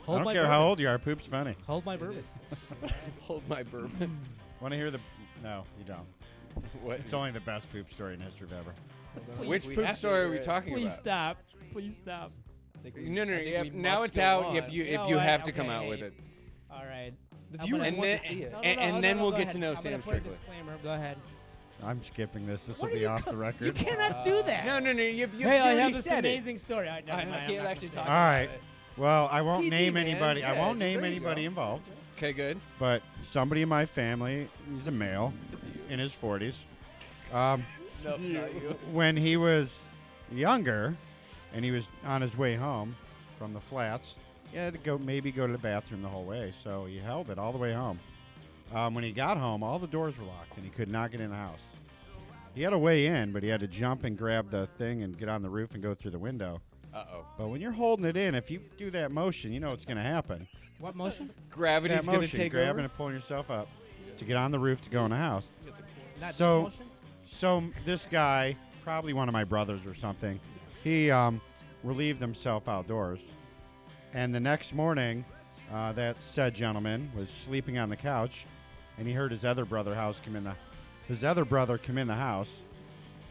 Hold I don't my care bourbon. how old you are. Poop's funny. Hold my bourbon. Hold my bourbon. Want to hear the? No, you don't. What? It's only the best poop story in history of ever. Which We poop have to story do are we it. talking Please about? stop. Please stop. I think we- No, no, I think yep. we Now must it's go out. on. Yep, you know you what? have to come out Okay. with it. All right. The I'm viewers gonna- And want then- to see it. and then we'll go get ahead. to know I'm Sam gonna put a Strickler. disclaimer. Go ahead. I'm skipping this. This What will are be you off the You record. cannot do that. No, no, no. You Hey, I already have this said it. amazing story. All right, never I mind, I'm can't not actually gonna talk say All it. right. about it. Well, I won't PG, name man. anybody. I Yeah, won't name there you anybody go. involved. Okay, good. But somebody in my family, he's a male, in his 40s. No, it's not you. When he was younger, and he was on his way home from the flats, he had to go to the bathroom the whole way. So he held it all the way home. When he got home, all the doors were locked, and he could not get in the house. He had a way in, but he had to jump and grab the thing and get on the roof and go through the window. Uh-oh. But when you're holding it in, if you do that motion, you know what's going to happen. What motion? Gravity's That going to motion, take grabbing over. and pulling yourself up to get on the roof to go in the house. Not So- this motion? So this guy, probably one of my brothers or something, he relieved himself outdoors. And the next morning, that said gentleman was sleeping on the couch, and he heard his other brother come in the house,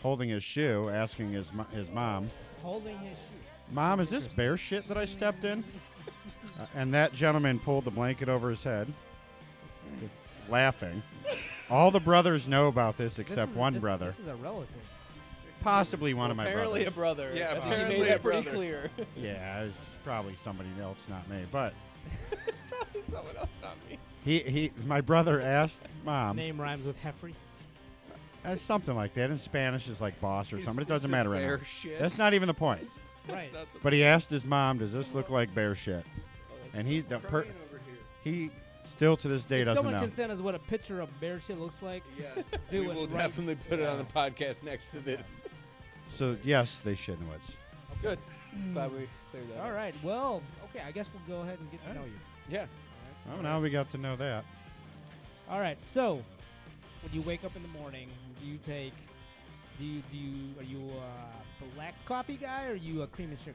holding his shoe, asking his mom Holding his shoe. Mom, is this bear shit that I stepped in? And that gentleman pulled the blanket over his head, laughing. All the brothers know about this except one brother. This is a relative. Possibly one of my Apparently brothers. a brother. Yeah, I think apparently he made a that pretty brother. clear. Yeah, it's probably somebody else, not me. But Probably someone else, not me. my brother asked Mom, Name rhymes with Heffrey. something like that. In Spanish is like boss or He's- something. It he doesn't said matter right bear now. shit. That's not even the point. Right. But he asked his mom, "Does this look like bear shit?" And he Crying over here. he still to this day If doesn't someone know. can send us what a picture of bear shit looks like, Yes. Do we it will right definitely put it on the now. podcast next to this. So yes, they shit in the woods. Good. Glad we cleared that. all up. right. Well, okay. I guess we'll go ahead and get to know you. Yeah. Oh, now we got to know that. All right. So, when you wake up in the morning, do you take? Are you a black coffee guy or are you a cream and sugar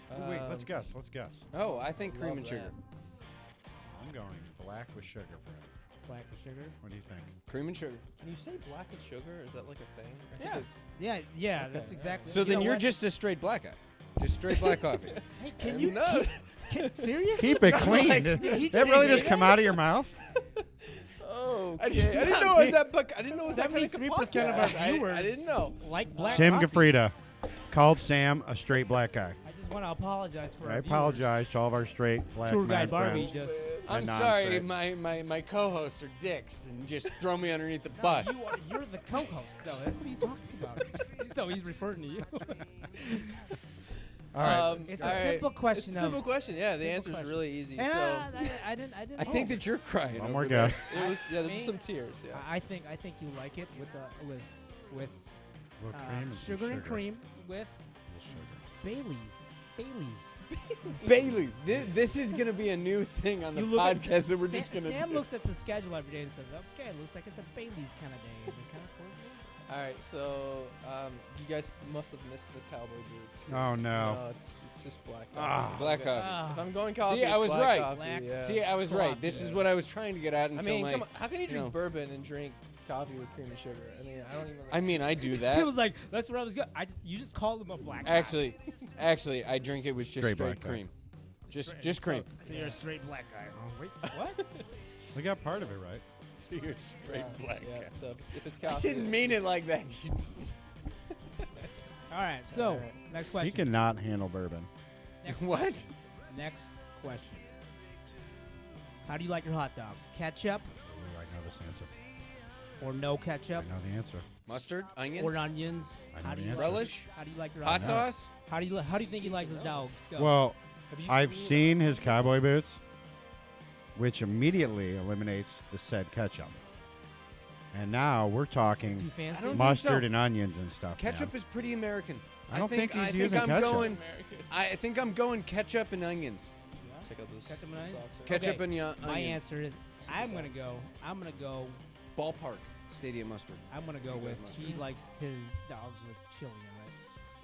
guy? Wait, let's guess. Let's guess. Oh, I think cream Love and sugar. that. I'm going black with sugar for it. Black with sugar. What do you think? Cream and sugar. Can you say black with sugar? Is that like a thing? I think Yeah. it's- Yeah. Okay, That's exactly. So you then know you're what? just a straight black guy. Just straight black coffee. Hey, can you? No. Seriously? Keep it clean. Like, Did did he that really say just come out of your mouth? Oh, I I did didn't not know it was mean- that. I didn't know it was that kind of 73% of our podcast. viewers I didn't know. like black Sam coffee. Gafrida called Sam a straight black guy. I just want to apologize for I our viewers. apologize to all of our straight black Tour men guide Barbie friends. just. I'm And sorry, non-straight. my co-hosts are dicks and just throw me underneath the No, bus. you're the co-host, though. That's what are you talking about? So he's referring to you. All right. It's all a right. simple question. It's a simple question. Yeah, the simple answer's question. really easy. And So I didn't. I think that you're crying. One over more there. guess. it was. Yeah, there's me? some tears. Yeah. I think you like it with Little cream and some sugar and cream with Little sugar. Bailey's. Bailey's. This is gonna be a new thing on the You look at- podcast that we're Sam, just gonna Sam do. looks at the schedule every day and says, "Okay, it looks like it's a Bailey's kind of day." Is it kind of cordial? All right. So you guys must have missed the cowboy boots. Oh, no. No, it's just black. Ah. Coffee. Black coffee. Ah. If I'm going coffee, See, I it's was black right. Coffee, Black- yeah. See, I was right. Coffee. This is what I was trying to get at I until mean, my. come on. How can you drink know. bourbon and drink coffee with cream and sugar? I mean, I don't even. I mean, I do Tim that. was like, "That's where I was going." You just called him a black guy. Actually, I drink it with just Straight straight black guy. cream. Just Straight- cream. So you're a straight black guy. Oh, wait, what? We got part of it right. So you're straight black. Yeah. So if it's I coffee, didn't it's- mean it like that. All right. So All right. next He question. cannot handle bourbon. What? Next question. How do you like your hot dogs? Ketchup Ooh, I know this answer. or no I ketchup know the answer. Mustard, onions, or onions? I know How do the you answer. relish, How do you like your hot dogs? sauce. How do you think he likes his dogs? Go. Well, Have you I've seen his cowboy boots, which immediately eliminates the said ketchup. And now we're talking Too fancy. I don't mustard so. and onions and stuff. Ketchup man. is pretty American. I don't think he's I using I'm ketchup. Going, I think I'm going ketchup and onions. Check out those Ketchup and onions? socks right Ketchup Okay, and onions. My answer is I'm gonna go Ballpark stadium mustard. with mustard. he likes his dogs with chili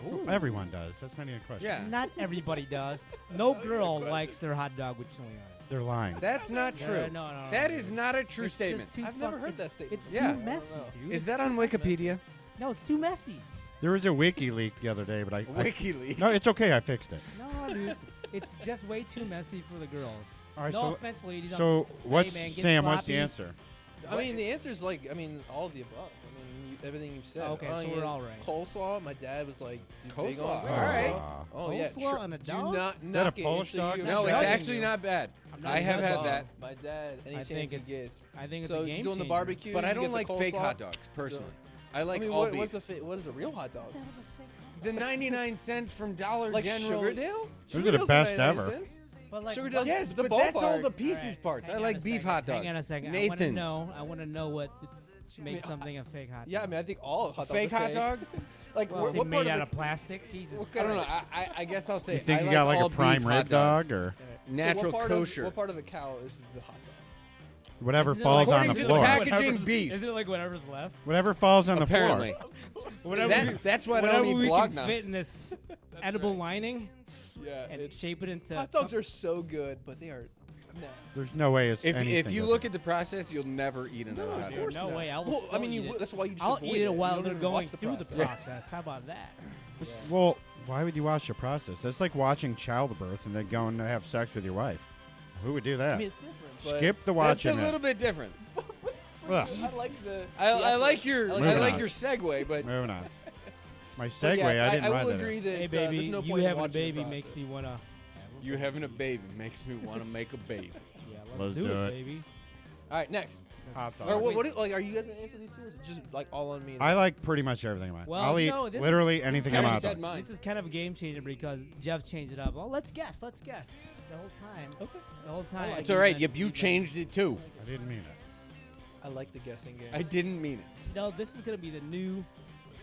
in Well, everyone does. That's not even a question. Yeah. it. Not everybody does. No girl likes their hot dog with chili on it. They're lying. That's not true. No. That is not a true It's statement. just too I've never fuck- heard it's- that statement. It's Yeah. too messy, I don't know. dude. Is It's that too on messy. Wikipedia? No, it's too messy. There was a wiki leak the other day, but I WikiLeaks. no, it's okay. I fixed it. No, dude. It's just way too messy for the girls. All right. No so, offense, ladies. so what's man, get Sam? What's sloppy. the answer? I mean, the answer is like, all of the above. I mean, everything you've said. Okay, so we're Onions, all right. Coleslaw. My dad was like, big Coleslaw, on all coleslaw. right. Oh yeah, Coleslaw on a do dog? not that a knock it Polish until dog? you No, try it's it. actually not bad. I'm not I have judging had Bomb. that. My dad, any I chance think he it's. gets. I think it's So a game you doing the changer. barbecue? But I you don't get the like fake coleslaw? hot dogs personally. I like I mean, all what, beef. what is a real hot dog? The 99 cent from Dollar Like General. Sugardale? Those are the Sugardale's best 99 ever. cents? But like, Sugar but- does- Yes, the but that's all ballpark. the pieces Alright, parts. I hang on like a beef second, hot dogs. Hang on a second. Nathan's. I want to know what makes something a fake hot dog. Yeah, I mean, I think all hot dogs Fake are hot dog? Like, Well, what, is it what part made of out the of plastic? Jesus. what I don't know. Christ. I guess I'll say. You think I you got like all a prime beef rib hot dogs. dog or Natural so what part kosher. What part of the cow is the hot dog? whatever Isn't it falls like- on the According to the floor? packaging Whatever's- beef. Isn't it like whatever's left? Whatever falls on the Apparently. floor. Whatever. That's why I whatever don't we eat can blog now. fit in this edible lining Yeah, and shape it into. hot dogs are so good, but they are. Nah. There's no way it's If anything you with look it. at the process, you'll never eat another hot of dog. course No not. way, I will Well, I mean, still eat it. that's why you just I'll avoid eat it You while don't they're even going watch the through the process. process. How about that? Well, Why would you watch the process? That's like watching childbirth and then going to have sex with your wife. Who would do that? I mean, it's different. But Skip the That's watching. a little bit different. Ugh. I like the. I like your Moving on. segue, but Moving on. My segue, But yes, I didn't I write will that. agree that Hey, baby, there's no you point in having a watching the baby process. makes me wanna. you having a baby makes me want to make a baby. Yeah, Let's do do it, it. baby. All right, next. Hot Or dog. what like? Are you guys gonna answer these two? Or is it just like all on me? I like pretty much everything. Well, I'll eat no, this literally is- anything I I'm already out said of. mine. This is kind of a game changer because Jeff changed it up. Well, let's guess. Let's guess. The whole time. Okay. The whole time. like It's it. all right. You've Yep, been- you you've been- changed it too. I didn't mean it. I like the guessing game. I didn't mean it. No, this is gonna be the new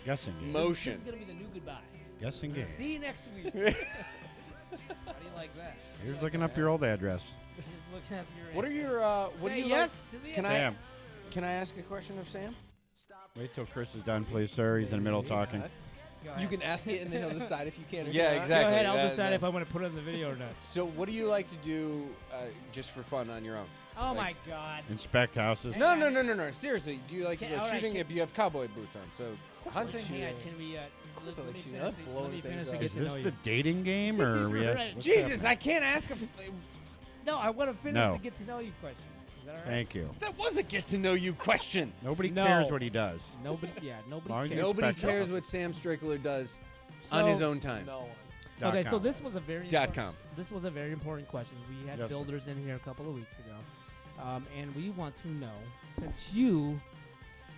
Guessing game. Motion. This is gonna be the new goodbye. Guessing game. See you next week. How do you like that? Here's looking up your old address. Just looking at your. What are your what Say do you yes to the Can answer. Can I ask a question of Sam? Wait till Chris is done, please, sir. He's in the middle of talking. Go You ahead. can ask it and then he'll decide if you can or Yeah, cannot. exactly. Go ahead. I'll That- decide that- if I want to put it in the video or not. So what do you like to do just for fun on your own? Oh Like- my God. Inspect houses. No. Seriously, do you like to Okay, go all right, shooting if you have cowboy boots on? So hunting. Hang on, can we? course I let like me shooting. finish. I'm blowing Let me things finish up. to get Is to this know the you. dating game, or are we? Right. what's Jesus, happening? I can't ask a. No, I want to finish No. the get to know you questions. Is that all right? Thank you. That was a get to know you question. Nobody No. cares what he does. Nobody. Yeah, nobody Long as cares. you Nobody Respect cares them. what Sam Strickler does So- on his own time. No one. Okay, so .com. this was a very Dot important- com. This was a very important question. We had Yes, sir. builders in here a couple of weeks ago, and we want to know, since you,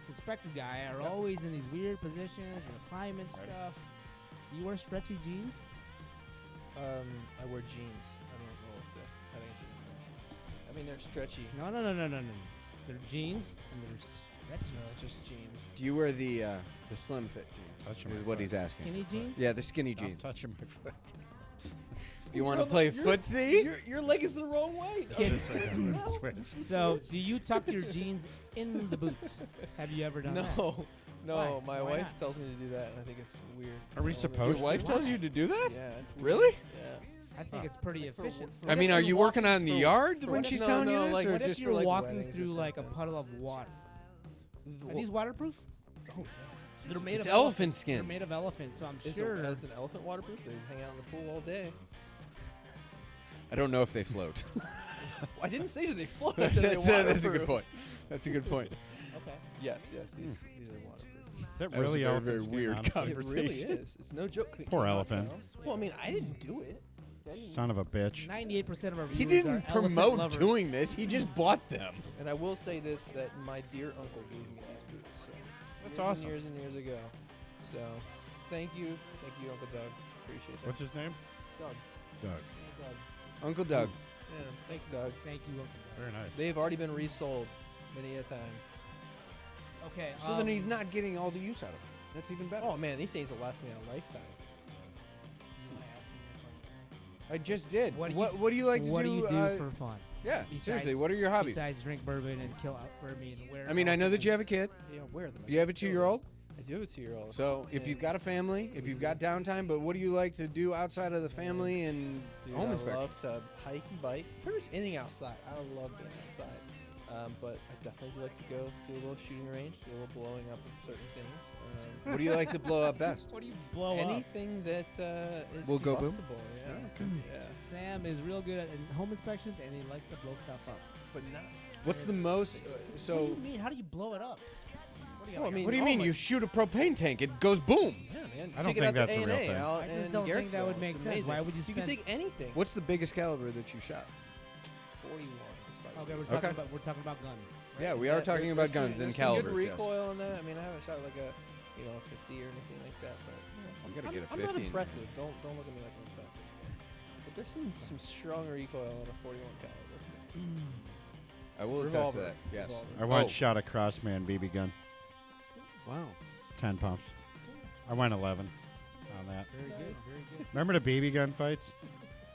inspector guy, are always in these weird positions and climbing stuff. Do you wear stretchy jeans? I wear jeans. I don't know how to answer that question. I mean, they're stretchy. No. They're jeans and they're stretchy. No, just jeans. Do you wear the slim fit jeans? Touching Is my what foot. he's asking. Skinny jeans? Yeah, the skinny Stop jeans. touching my foot. You want to play footsie? Your leg is the wrong way. Kid- Switch. So, do you tuck your jeans in the boots? Have you ever done that? No, no. Why? My Why wife not? tells me to do that, and I think it's weird. Are we I don't know. supposed Your wife to? tells you to do that? Yeah. It's weird. Really? Yeah. I think it's pretty efficient. I mean, are you working out in the for- yard for when what- she's no, telling no, you this? like, or What if just you're like walking weddings or through like a something. puddle of water? Are Well, these waterproof? They're made It's of elephant They're skin. made of elephant, so I'm is sure. it's an elephant waterproof? They hang out in the pool all day. I don't know if they float. I didn't say that they float. I said that's, they're that's a good waterproof. point. That's a good point. Okay. Yes, these are waterproof. That That was really a very, elephant very skin, weird honestly. It really Conversation. is. It's no joke. Can Poor you not elephant. tell? Well, I mean, I didn't do it. Son of a bitch. 98% of our viewers He are didn't elephant promote lovers. doing this. He just bought them. And I will say this: that my dear uncle gave me these boots. So That's years awesome. And years and years ago. So, thank you, Uncle Doug. Appreciate that. What's his name? Doug? Doug. Doug. Uncle Doug. Yeah, thanks, Doug. Thank you. Uncle Doug. Very nice. They've already been resold many a time. Okay. So then he's not getting all the use out of it. That's even better. Oh man, these things will last me a lifetime. you wanna ask me a question? I just did. What What do you- do you like to What do? do you do for fun? yeah, besides- seriously. What are your hobbies? Besides drink bourbon and kill out for me and wear. I mean, I know that you have a kid. Yeah, wear them. You have a 2-year-old. I do have a 2-year-old. So if Yeah. you've got a family, if you've got downtime, but what do you like to do outside of the family and Dude, home I inspection? love to hike and bike. Pretty much anything outside. I love being outside. But I definitely do like to go to a little shooting range, do a little blowing up of certain things. What do you like to blow up best? What do you blow up? Anything that is Will go boom? combustible. Yeah. Yeah. Sam is real good at home inspections and he likes to blow stuff up. But not. What's the most? What do So you mean? How do you blow it up? What do you Well, I mean, what do you oh mean? my- You shoot a propane tank, it goes boom. Yeah, man. I don't Take it think out that's to a real A&A thing. out I just in don't think that would Garrettsville. make It's sense. amazing. Why would you You can spend- take anything. What's the biggest caliber that you shot? 41. is probably Okay, the we're talking about guns. Yeah, right? we are Yeah, talking there- about there's some- guns and there's some calibers. Good yes. recoil on that. I mean, I haven't shot like a 50 or anything like that, but You gotta I'm, get a I'm not 15. impressive. Don't look at me like I'm impressive. But there's some strong recoil on a 41 caliber. I will attest Revolver. to that. Yes. Revolver. I once Oh. shot a Crossman BB gun. Wow. 10 pumps. I went 11 on that. Very good. Very good. Remember the BB gun fights?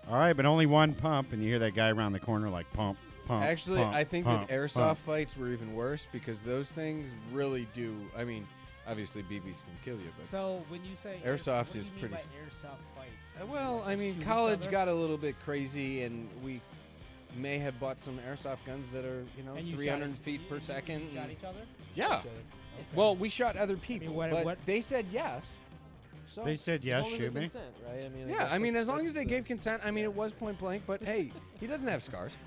All right, but only one pump, and you hear that guy around the corner like pump, pump. Actually, pump, I think pump, that airsoft pump. fights were even worse because those things really do. I mean, obviously BBs can kill you, but So when you say Airsoft what do is you mean pretty by airsoft fights? well, I mean, Shoot each college other? got a little bit crazy, and we may have bought some airsoft guns that are, And you 300 shot feet per second. You shot and- each other? Yeah. Each other. Well, we shot other people, what- but what- they said yes. So They said yes, As long as shoot they me. consent, right? I mean, yeah, guess I mean, that's- as long that's as they the- gave consent. I mean, it was point blank, but hey, he doesn't have scars.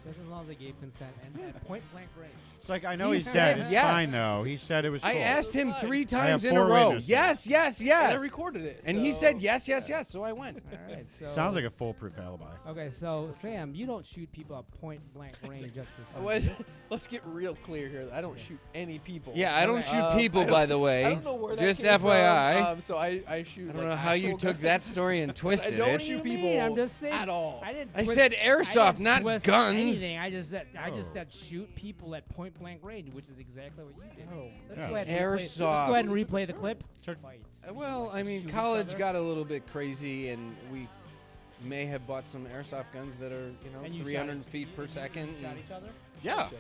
Just as long as they gave consent and at point blank range. It's like I know He he said said it's yes. fine though. He said it was. I cool. asked him Fine. 3 I times have in a 4 row. witnesses. Yes, yes, And I yes. recorded it. And he so- said yes, yes, yes. So I went. All right, so Sounds like a foolproof alibi. Okay, so Sam, you don't shoot people at point blank range just for fun. Wait, let's get real clear here. I don't shoot any people. Yeah, I don't Okay. shoot people, by the way. I don't know where that Just came FYI. From, so I shoot. I don't like, know how you actual took guns. that story and I twisted don't it. What do you shoot mean? people I'm just saying. at all. I didn't. I twist- said I airsoft, didn't not twist guns. Anything. I just said Oh. shoot people at point blank range, which is exactly what you did. Let's Yeah. go ahead and replay, let's go Airsoft. ahead and replay the clip. Sure. Fight. Well, Like I to mean, shoot each college other. got a little bit crazy, and we may have bought some airsoft guns that are, And you 300 shot- feet per second. Shot and- each other. Yeah. Okay.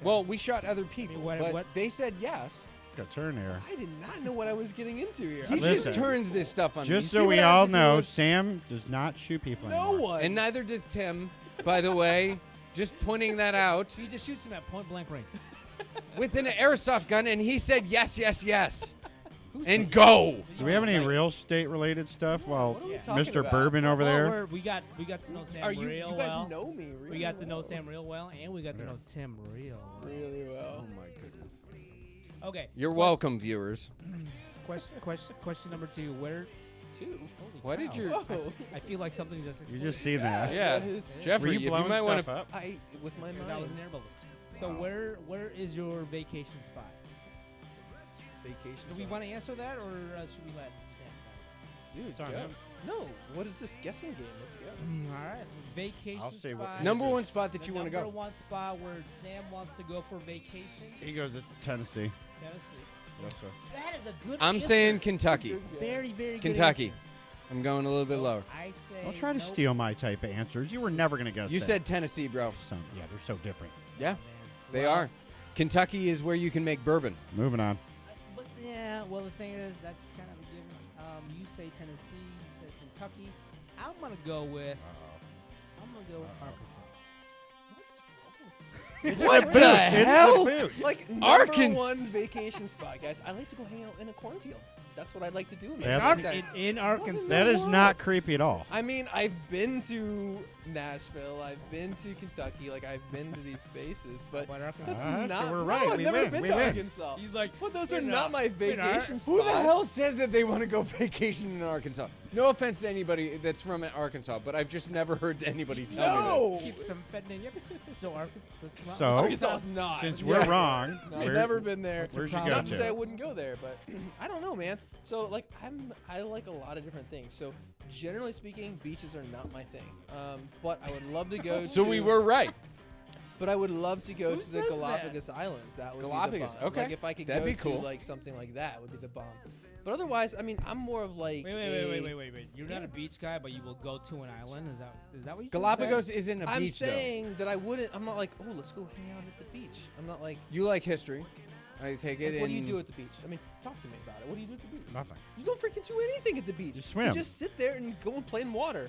Well, we shot other people, what- but what- they said yes. Got turn here. I did not know what I was getting into here. He Listen. just turns this stuff on me. Just You so see we what I have all to do know, with- Sam does not shoot people No anymore. one. and neither does Tim, by the way. Just pointing that out He just shoots him at point blank range. with an airsoft gun, and he said yes, yes, yes, Who and said- go. Do we have any Right. real estate related stuff? Well, What are we Yeah. talking Mr. about? Bourbon over Well, there. we got to know Sam Are you? real You guys well. know me. Really We got to know well. Sam real well, and we got to Yeah. know Tim real well. really well. Oh my goodness. Okay. You're welcome, viewers. Question number 2. Where? Two. Holy Why did cow. your- Whoa. I feel like something just You exploded. just seen that. Yeah, Yes. Were Jeffrey, you if you blowing might want stuff to. up? I with my That was mind. an air balloon. So where is your vacation spot? Vacation. Do we spot. want to answer that, or should we let Sam? Dude, It's on go. him. No. What is this guessing game? Let's go. All right. Vacation I'll say what- spot. Number Yes, one spot that the you want to number go. one spot where Sam wants to go for vacation. He goes to Tennessee. Tennessee. Yes, sir. That is a good. I'm answer. saying Kentucky. Good guess. Very, very good. Kentucky. answer. I'm going a little bit lower. I say. Don't try to nope. steal my type of answers. You were never gonna guess. You that. said Tennessee, bro. Yeah, they're so different. Yeah, Man. they Well, are. Kentucky is where you can make bourbon. Moving on. But yeah, well, the thing is, that's kind of a given. You say Tennessee, he says Kentucky. I'm gonna go with. I'm gonna go with Arkansas. What Boot. the It's the hell? boot. Like number Arkansas. one vacation spot, guys. I like to go hang out in a cornfield. That's what I'd like to do. In my That's- free time. In Arkansas. That is not creepy at all. I mean, I've been to Nashville. I've been to Kentucky. Like, I've been to these spaces, but But Arkansas. that's Ah, so not. we're no, right. I've We never win. been We to win. Arkansas. He's like, But those are "We're not my we're not." vacation spots. Who the hell says that they want to go vacation in Arkansas? No offense to anybody that's from Arkansas, but I've just never heard anybody tell me No. Keep some fed in you. So Arkansas. So- Arkansas is not. Since Yeah. we're wrong, I've where- never been there. Where'd you problem? go Not to say I to? wouldn't go there, but I don't know, man. So like I like a lot of different things. So generally speaking, beaches are not my thing. But I would love to go. So to, we were right. But I would love to go Who to the says Galapagos Islands. That would be Galapagos, the bomb. okay. Like if I could That'd go be cool. to like something like that would be the bomb. But otherwise, I mean, I'm more of like Wait. You're not a beach guy, but you will go to an island. Is that what you just Galapagos said? isn't a I'm beach, though. saying that I wouldn't. I'm not like, oh, let's go hang out at the beach. I'm not like, You like history. I take it. what do you and- do at the beach? I mean, talk to me about it. What do you do at the beach? Nothing. You don't freaking do anything at the beach. You swim. You just sit there and go and play in water.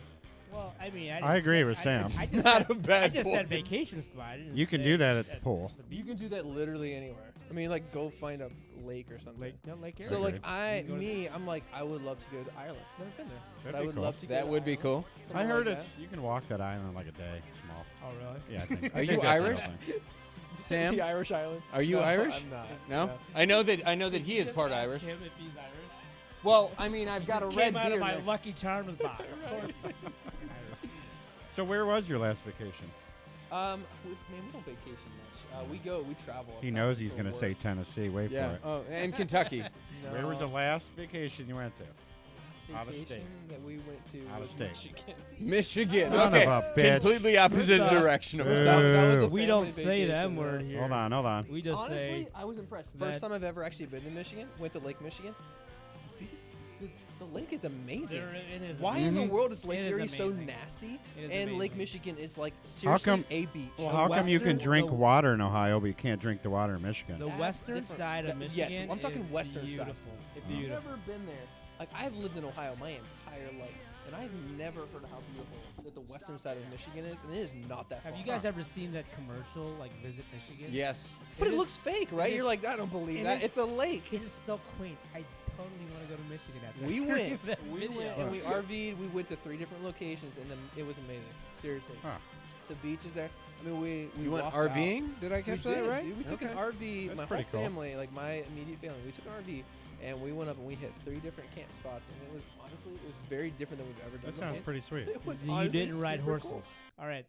Well, I mean, I agree with Sam. I just Not said, a bad I just said point. vacation spot. I didn't You can say do that at the pool. beach. You can do that literally anywhere. I mean, like go find a lake or something. Lake Erie. So like Agreed. I'm like I would love to go to Ireland. Never been there, but That'd I be would cool. love to. go That to would be Ireland. cool. I Something heard like it. that. You can walk that island like a day. Small. Oh really? Yeah, I think. Are I you think that's Irish? something. Sam, the Irish island. are you No, Irish? I'm not. No? No. I know that he is Just part ask Irish. him if he's Irish. Well, I mean, I've He got a just red came out beard. of my next- Lucky Charms box. Of course. Irish. So where was your last vacation? Man, we don't vacation much. We travel. He knows he's going to say Tennessee. Wait Yeah. for it. Oh, and Kentucky. Where was the last vacation you went to? last Out of vacation state. that we went to Out of was state. Michigan. Michigan. Son okay. of a bitch. Completely opposite First off- direction of Boo. stuff. That was a We don't family say that vacation, word though. here. Hold on. We just Honestly, say I was impressed. that- First time I've ever actually been to Michigan. Went to Lake Michigan. The lake is amazing. it is. Why in the world is Lake It is Erie so amazing. nasty? It is And Lake amazing. Michigan is like How seriously come- a beach. Well, The how come you can western- drink the- water in Ohio, but you can't drink the water in Michigan? The That's western different. side of That- yes, Michigan. I'm talking is western side. beautiful. If Beautiful. you've never been there, like I've lived in Ohio my entire life, and I've never heard how beautiful that the western side of Michigan is, and it is not that Have far. you guys ever seen that commercial, like Visit Michigan? Yes. But it is- looks fake, right? it You're is- like, I don't believe it that. is- It's a lake. It is so quaint. I totally want to go to Michigan after We hearing went. that We video. went and we RV'd. We went to 3 different locations, and it was amazing. Seriously. Huh. The beaches there. I mean, we You went walked out. RVing? Did I catch We that did, right? dude. We took an Okay. RV. That's My whole pretty cool. family, like my immediate family, we took an RV and we went up and we hit 3 different camp spots, and it was honestly very different than we've ever done. That sounds before. pretty sweet. It was You honestly didn't ride super horses. cool. All right,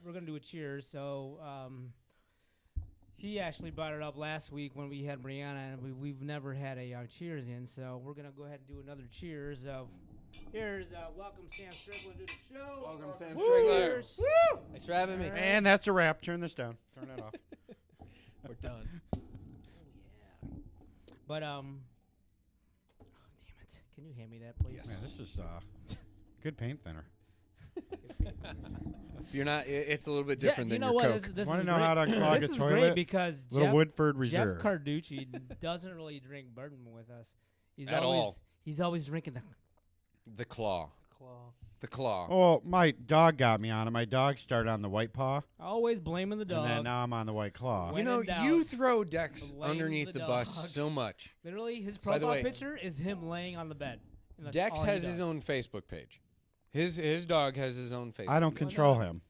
we're gonna do a cheers. So, he actually brought it up last week when we had Brianna, and we've never had a cheers in. So we're gonna go ahead and do another cheers of. Here's welcome Sam Strickland to the show. Welcome, Sam Woo! Strickland. Cheers. Woo! Thanks for having me. All right. And that's a wrap. Turn this down. Turn that off. We're done. Oh, yeah. But oh, damn it! Can you hand me that, please? Man, this is good paint thinner. If you're not, it's a little bit different you than know your what? Coke. This Want is to know great. how to clog This a is toilet? great because Little Jeff, Woodford Jeff Reserve. Carducci doesn't really drink bourbon with us. He's At always all. he's always drinking the. The claw. Claw. The claw. Oh, my dog got me on it. My dog started on the white paw, Always blaming the dog. and then now I'm on the white claw. When You know, in doubt, you throw Dex blame underneath the the bus dog. so much. Literally, his By the profile way- picture is him laying on the bed. And that's Dex all he has his does. own Facebook page. His dog has his own Facebook. I don't page. control him.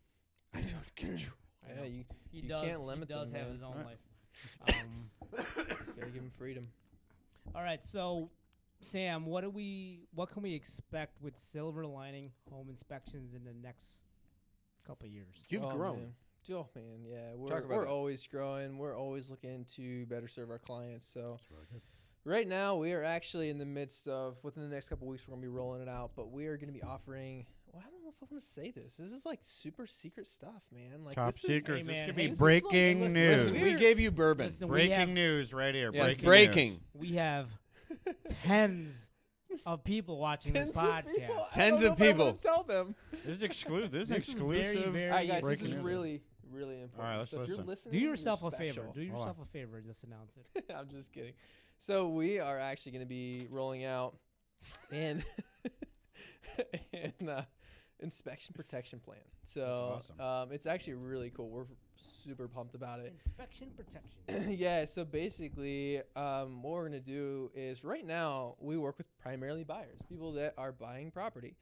I don't control. Yeah, you He you does. can't limit he does them, have man. his own Right. life. gotta give him freedom. All right, so Sam, what can we expect with Silver Lining Home Inspections in the next couple of years? You've grown. Man. Oh man, yeah, Talk about we're that. always growing. We're always looking to better serve our clients. So right now we are actually in the midst of, within the next couple of weeks, we're gonna be rolling it out. But we are gonna be offering. Well, I don't know if I want to say this. This is like super secret stuff, man. Like Top this is- secret. Hey, This man, could hey, be listen, breaking listen, news. Listen, we gave you bourbon. Listen, Breaking news right here. Yes, breaking. We have tens of people watching this Tens of podcast. people. I Tens don't of know if I wanna people. Tell them. News. This is exclusive. This is This is exclusive. very, very All right, guys, this breaking is news. really, really important. All right, let's so if you're listen. listening, Do you're yourself a favor. special. Do Hold yourself on. a favor. Just announce it. I'm just kidding. So we are actually going to be rolling out an inspection protection plan. So That's it's actually really cool. We're super pumped about it. Inspection protection. Yeah. So basically, what we're going to do is right now we work with primarily buyers, people that are buying property.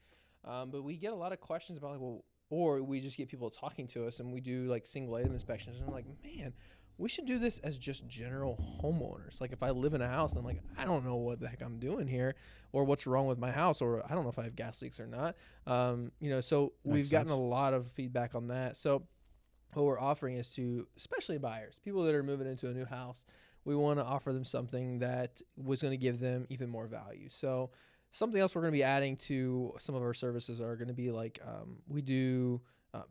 But we get a lot of questions about like, well, or we just get people talking to us and we do like single item inspections. And I'm like, man, we should do this as just general homeowners. Like if I live in a house and I'm like, I don't know what the heck I'm doing here or what's wrong with my house, or I don't know if I have gas leaks or not. So we've gotten sense. a lot of feedback on that. So what we're offering is to, especially buyers, people that are moving into a new house, we want to offer them something that was going to give them even more value. So something else we're going to be adding to some of our services are going to be like we do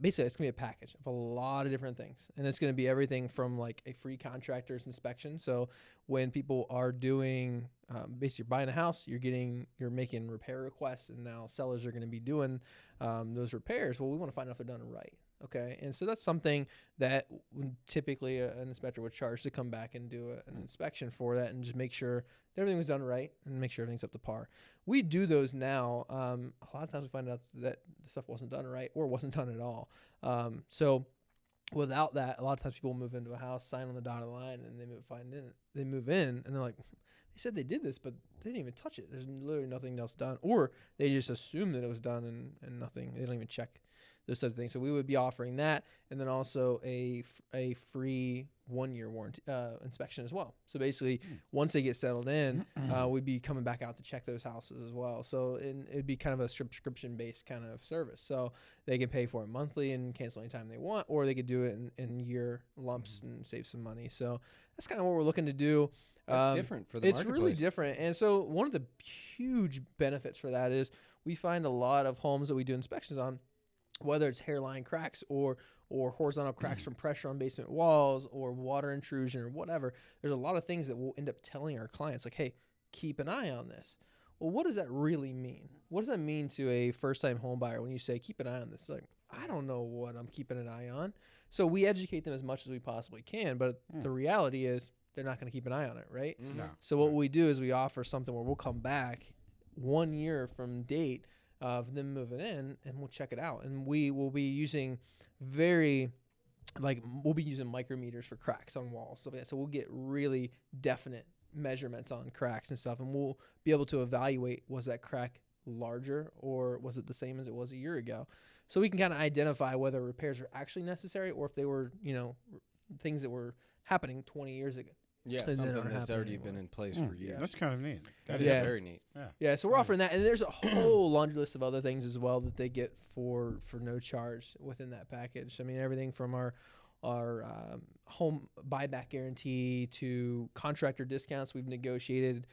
basically it's going to be a package of a lot of different things, and it's going to be everything from like a free contractor's inspection. So when people are doing basically buying a house, you're making repair requests, and now sellers are going to be doing those repairs. Well, we want to find out if they're done right. Okay, and so that's something that typically an inspector would charge to come back and do an inspection for that and just make sure that everything was done right and make sure everything's up to par. We do those now. A lot of times we find out that the stuff wasn't done right or wasn't done at all. So without that, a lot of times people move into a house, sign on the dotted line, and they move in, and they're like, they said they did this, but they didn't even touch it. There's literally nothing else done, or they just assume that it was done and nothing. They don't even check those types of things. So we would be offering that, and then also a free 1-year warranty inspection as well. So basically, once they get settled in, we'd be coming back out to check those houses as well. So it'd be kind of a subscription-based kind of service. So they can pay for it monthly and cancel anytime they want, or they could do it in year lumps and save some money. So that's kind of what we're looking to do. That's different for the It's marketplace. really different. And so one of the huge benefits for that is we find a lot of homes that we do inspections on, whether it's hairline cracks or horizontal cracks from pressure on basement walls or water intrusion or whatever. There's a lot of things that we'll end up telling our clients like, hey, keep an eye on this. Well, what does that really mean? What does that mean to a first-time home buyer when you say keep an eye on this? Like, I don't know what I'm keeping an eye on. So we educate them as much as we possibly can, but the reality is they're not going to keep an eye on it, right? Mhm. No. So what we do is we offer something where we'll come back 1 year from date of them moving in, and we'll check it out. And we will be using we'll be using micrometers for cracks on walls, stuff like that. So we'll get really definite measurements on cracks and stuff, and we'll be able to evaluate, was that crack larger or was it the same as it was a year ago? So we can kind of identify whether repairs are actually necessary or if they were, things that were happening 20 years ago. Yeah, And something then that's are already happening been in place for years. That's kind of neat. That Yeah. is very neat. Yeah, so we're offering that, and there's a whole laundry list of other things as well that they get for no charge within that package. I mean, everything from our home buyback guarantee to contractor discounts. We've negotiated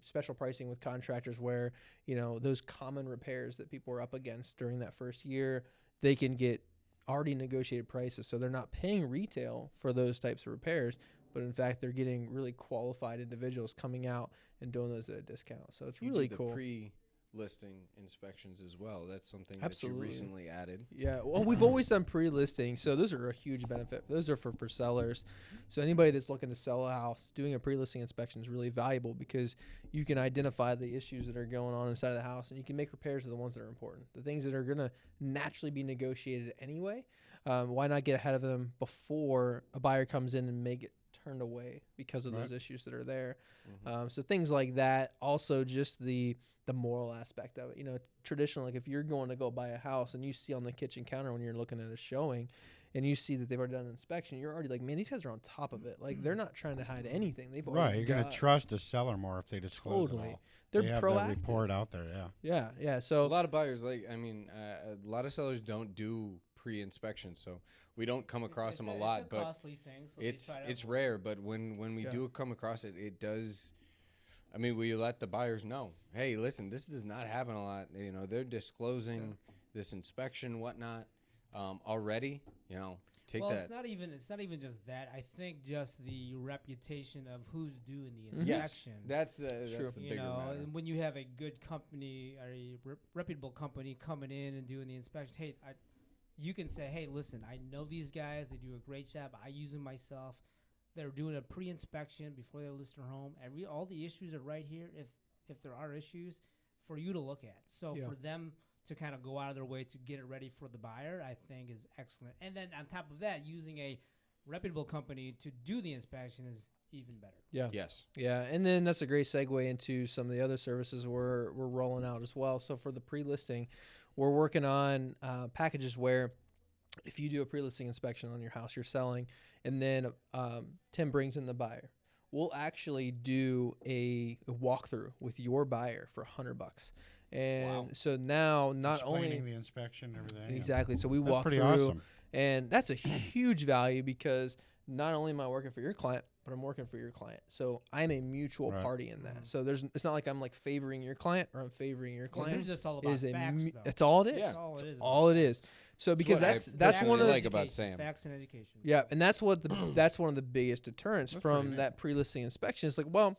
special pricing with contractors where those common repairs that people are up against during that first year, they can get already negotiated prices, so they're not paying retail for those types of repairs. But in fact, they're getting really qualified individuals coming out and doing those at a discount. So it's really cool. Pre-listing inspections as well. That's something Absolutely. that you recently added. Yeah, well, we've always done pre-listing, so those are a huge benefit. Those are for sellers. So anybody that's looking to sell a house, doing a pre-listing inspection is really valuable because you can identify the issues that are going on inside of the house, and you can make repairs to the ones that are important. The things that are going to naturally be negotiated anyway, why not get ahead of them before a buyer comes in and may get turned away because of those issues that are there. So things like that. Also, just the moral aspect of it. Traditionally, like if you're going to go buy a house and you see on the kitchen counter when you're looking at a showing and you see that they've already done an inspection, you're already like, man, these guys are on top of it. Like they're not trying to hide anything. They've already You're going to trust the seller more if they disclose it all. They're they have proactive. That report out there. Yeah. So a lot of buyers, a lot of sellers don't do pre-inspection, so we don't come across them a lot. It's a costly thing, so it's rare. But when we do come across it, it does. I mean, we let the buyers know, hey, listen, this does not happen a lot. They're disclosing this inspection, whatnot, already. Take that. It's not even just that. I think just the reputation of who's doing the inspection. Yes, that's the bigger matter. And when you have a good company or a reputable company coming in and doing the inspection, hey, you can say, hey, listen, I know these guys. They do a great job. I use them myself. They're doing a pre-inspection before they list their home. All the issues are right here if there are issues for you to look at. So for them to kind of go out of their way to get it ready for the buyer, I think is excellent. And then on top of that, using a reputable company to do the inspection is even better. Yeah. Yes. Yeah, and then that's a great segue into some of the other services we're rolling out as well. So for the pre-listing, we're working on packages where if you do a pre-listing inspection on your house you're selling, and then Tim brings in the buyer, we'll actually do a walkthrough with your buyer for $100. And so now not Explaining only the inspection and everything. Exactly. So we That's walk pretty through, awesome. and that's a huge value because not only am I working for your client, but I'm working for your client. So I'm a mutual party in that. So it's not like I'm like favoring your client or I'm favoring your client. It's just all about facts, though. That's all it is. Yeah. That's all it is. All it is. So because that's one of the about Sam. Facts and education. Yeah, and that's one of the biggest deterrents from that pre-listing inspection. It's like, well,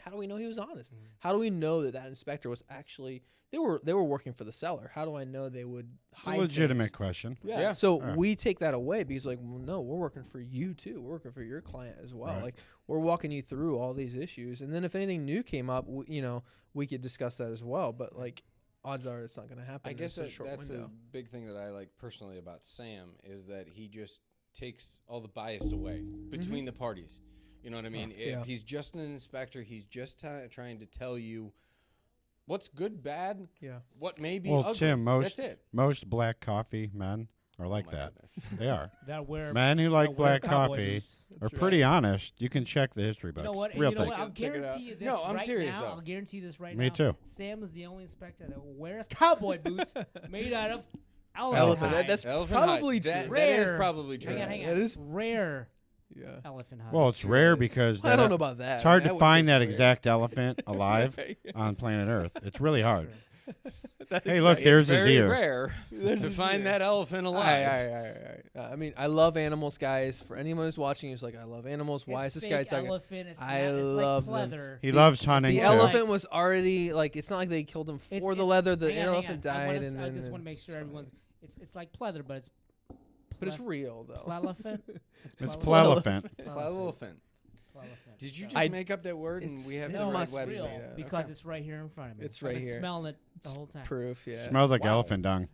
how do we know he was honest? How do we know that inspector was actually they were working for the seller? How do I know they would hide It's a legitimate things? question. Yeah. So we take that away because well, no, we're working for you too. We're working for your client as well. Right. Like we're walking you through all these issues, and then if anything new came up, we could discuss that as well. But like, odds are it's not going to happen. I guess that's window. the big thing that I like personally about Sam is that he just takes all the bias away between the parties. You know what I mean? If he's just an inspector, he's just trying to tell you what's good, bad, what may be ugly. Tim, that's it. most black coffee men are like that. Goodness. They are. Men who like black coffee are pretty honest. You can check the history books. You know what? Real You know thing. what? I'll guarantee you this. No, I'm right serious, now. though. I'll guarantee this right now. Me too. Sam is the only inspector that wears cowboy boots made out of elephant Elephant. hide. That's Elephant probably hide. true. That Rare. is probably true. Hang on. That is rare Yeah. elephant hide. Well, it's rare because I don't know about that. it's hard I mean, I to wouldn't find say that it's exact elephant alive Right. on planet Earth. It's really hard. That Hey, is look, right. there's It's his very ear. rare to find that elephant alive. I mean, I love animals, guys. For anyone who's watching, who's like, I love animals. Why It's is this guy fake talking? elephant. It's I not, it's love like them. pleather. He loves hunting The too. elephant was already like. It's not like they killed him for It's- the leather. The hang on, elephant hang on. died, and I then just want to make sure everyone's. It's like pleather, but it's. But it's real though. Plelelphant. It's Plelelphant. Elephant. Plelelphant. Did you So- just make up that word and we have the no, right it's website? real Yeah. because it's right here in front of me. It's I've right been here. smelling it the whole time. Proof. Yeah. Smells like Wow. elephant dung.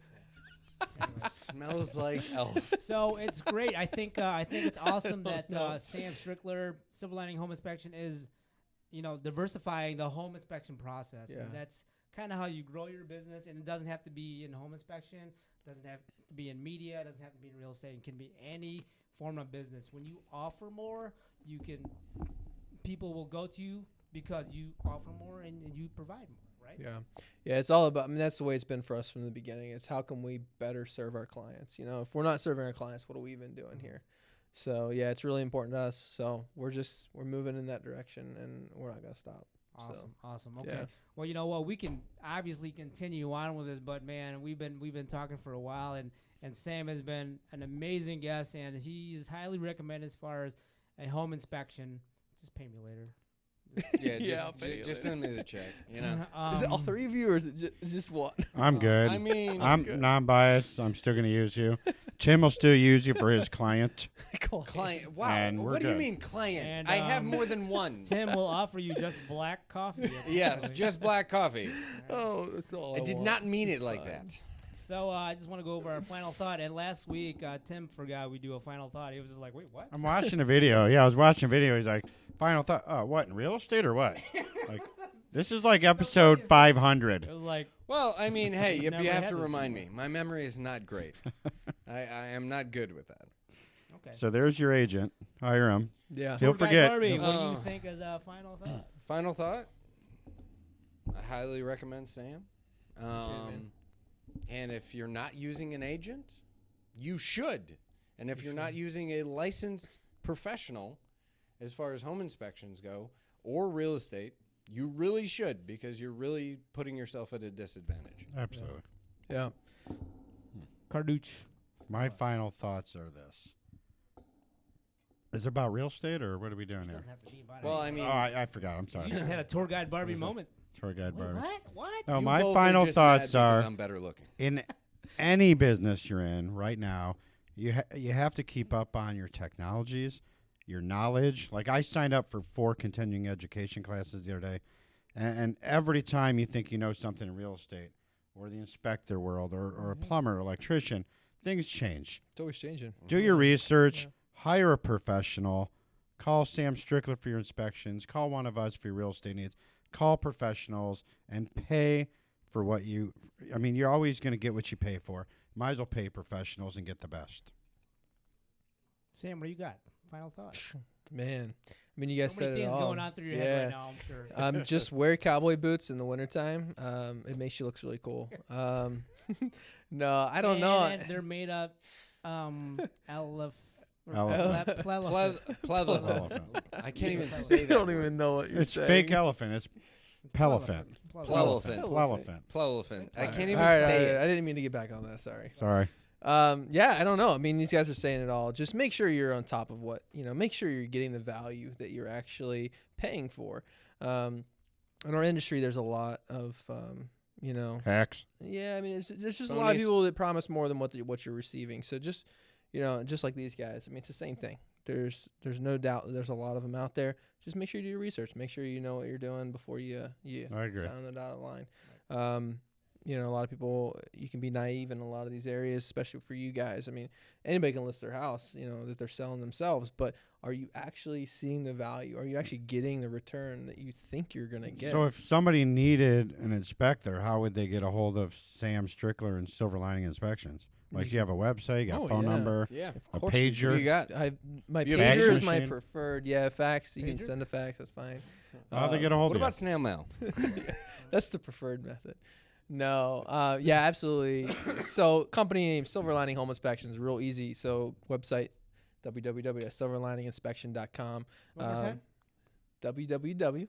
Smells like elf. So it's great. I think it's awesome that Sam Strickler, Silver Lining Home Inspection, is diversifying the home inspection process. Yeah. And that's kind of how you grow your business. And it doesn't have to be in home inspection. Doesn't have to be in media. Doesn't have to be in real estate. It can be any form of business. When you offer more, people will go to you because you offer more and you provide more, right? Yeah, it's all about, that's the way it's been for us from the beginning. It's how can we better serve our clients? If we're not serving our clients, what are we even doing here? So, yeah, it's really important to us. So, we're moving in that direction, and we're not going to stop. Awesome. Okay. Yeah. Well, you know what? We can obviously continue on with this, but, man, we've been talking for a while, and Sam has been an amazing guest, and he is highly recommended as far as a home inspection. Just pay me later. Just send me the check. Is it all three of you, or is it just one? I'm good. I mean, I'm non-biased. I'm still going to use you. Tim will still use you for his client. Client. Wow. And What do you good. mean client? And, I have more than one. Tim will offer you just black coffee. Yes, just black coffee. Oh, that's all I did want. not mean it It's like fine. that. So I just want to go over our final thought. And last week, Tim forgot we do a final thought. He was just like, wait, what? I'm watching a video. Yeah, I was watching a video. He's like, final thought. Oh, what, in real estate or what? Like, this is like episode 500. It was like, Well, I mean, hey, you Never have had to this remind me. My memory is not great. I am not good with that. okay. So there's your agent. Hire him. Yeah. He'll Tour guide forget. Barbie, what do Oh. you think as a final thought? Final thought. I highly recommend Sam. man. And if you're not using an agent, you should. And if you're not using a licensed professional, as far as home inspections go, or real estate, you really should, because you're really putting yourself at a disadvantage. Absolutely. Yeah. Carduch. My final thoughts are this. Is it about real estate, or what are we doing here? Doesn't have to be about Well, it. I mean, Oh, I forgot. I'm sorry. You just had a tour guide Barbie What is it? moment. Tour guide Barbie. What? No, you my both final are just mad thoughts because are I'm better looking. in any business you're in right now, you have to keep up on your technologies, your knowledge. Like I signed up for 4 continuing education classes the other day, and every time you think you know something in real estate or the inspector world or a plumber or electrician, things change. It's always changing. Do your research, Yeah. hire a professional, call Sam Strickler for your inspections, call one of us for your real estate needs, call professionals, and pay for what you're always going to get what you pay for. Might as well pay professionals and get the best. Sam, what do you got? Final thought. Man. I mean, you guys So said many it things all. going on through your head right now, I'm sure. Just wear cowboy boots in the wintertime. It makes you look really cool. No, I don't know. And they're made up Elephant. Plelelphant. I can't even I say that. don't word. even know what you're It's saying. fake elephant. It's Plelelphant. Plelelphant. Plelelphant. Plelelphant. I can't All even right, say all right. it. I didn't mean to get back on that. Sorry. Sorry. Yeah, I don't know. I mean, these guys are saying it all. Just make sure you're on top of what, make sure you're getting the value that you're actually paying for. In our industry, there's a lot of, Hacks. yeah, I mean, there's just a lot of Phonies. people that promise more than what you're receiving. So just, just like these guys, I mean, it's the same thing. There's no doubt that there's a lot of them out there. Just make sure you do your research. Make sure you know what you're doing before you I agree. sign on the dotted line. A lot of people, you can be naive in a lot of these areas, especially for you guys. I mean, anybody can list their house, that they're selling themselves, but are you actually seeing the value? Are you actually getting the return that you think you're going to get? So if somebody needed an inspector, how would they get a hold of Sam Strickler and Silver Lining Inspections? Like, you have a website, you got a phone yeah. number, Yeah. a course pager. What do you got? My You have a pager fax is my machine? preferred. Yeah, fax. You can Pager? send a fax. That's fine. How'd they get a hold What of you? about snail mail? That's the preferred method. No. Yeah, absolutely. So company name, Silver Lining Home Inspections, real easy. So website, www.silverlininginspection.com. One more time? www. Do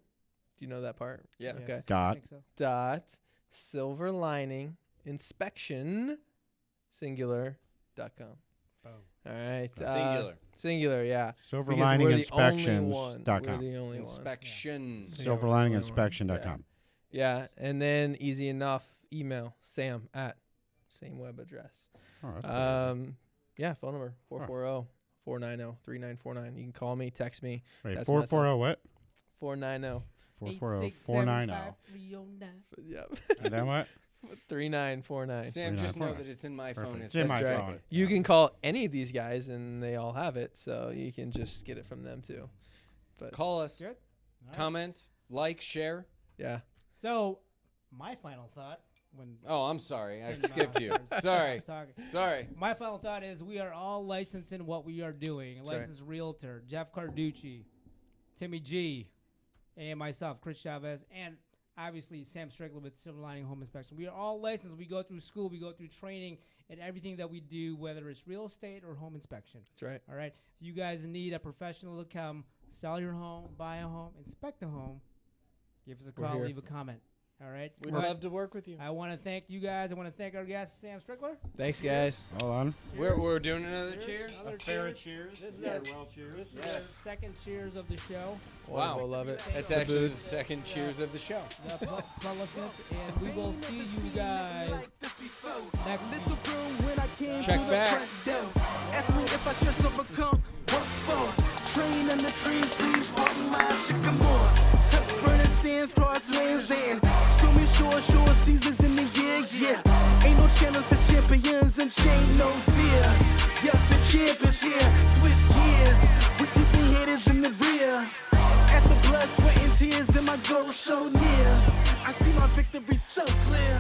you know that part? Yeah. Yes. Okay. I Dot. think so. Dot Silver Lining Inspection singular.com. Boom. All right. Singular. Singular, yeah. Silver Because Lining we're the only one. Inspections.com. We're the only one. Inspection. Yeah. Silver Lining Inspection.com. Yeah, and then easy enough, email Sam at same web address. Oh, that's pretty easy. Yeah, phone number 440-490-3949. You can call me, text me. Wait, that's 440 what? 490. 440 490. 867-5309. Yeah. And then what? 3949. Sam, just know 3949. that it's in my phone. It's in my That's right. phone. You can call any of these guys, and they all have it, so you can just get it from them too. But Call us. Good. All right. Comment, like, share. yeah, So, my final thought when Oh, I'm sorry. I Tim, skipped you. starts Sorry. talking. Sorry. My final thought is we are all licensed in what we are doing. A That's right. licensed realtor, Jeff Carducci, Timmy G, and myself, Chris Chavez, and obviously Sam Strickland with Silver Lining Home Inspection. We are all licensed. We go through school. We go through training and everything that we do, whether it's real estate or home inspection. that's right. All right. If you guys need a professional to come sell your home, buy a home, inspect a home, give us a We're call, here. leave a comment. All right. We'd love to work with you. I want to thank you guys. I want to thank our guest, Sam Strickler. Thanks, guys. Hold on. We're doing another cheers. Another cheers. This is Yeah, our well, cheers. This is Yes. our second cheers of the show. Wow. Wonderful, love it. That's The actually the booth. second cheers of the show. The Plelelphant, and we will see you guys next Lit week. the room when I came Check through back. the front door. Ask me if I stress overcome. What for? Train in the trees, please walk my sycamore. Touch burning sands, cross lands, and stormy shore seasons in the year, yeah. Ain't no challenge for champions and chain no fear. Yup, the champ is here. Switch gears, we keeping haters in the rear. After blood, sweat, and tears, and my goal so near. I see my victory so clear.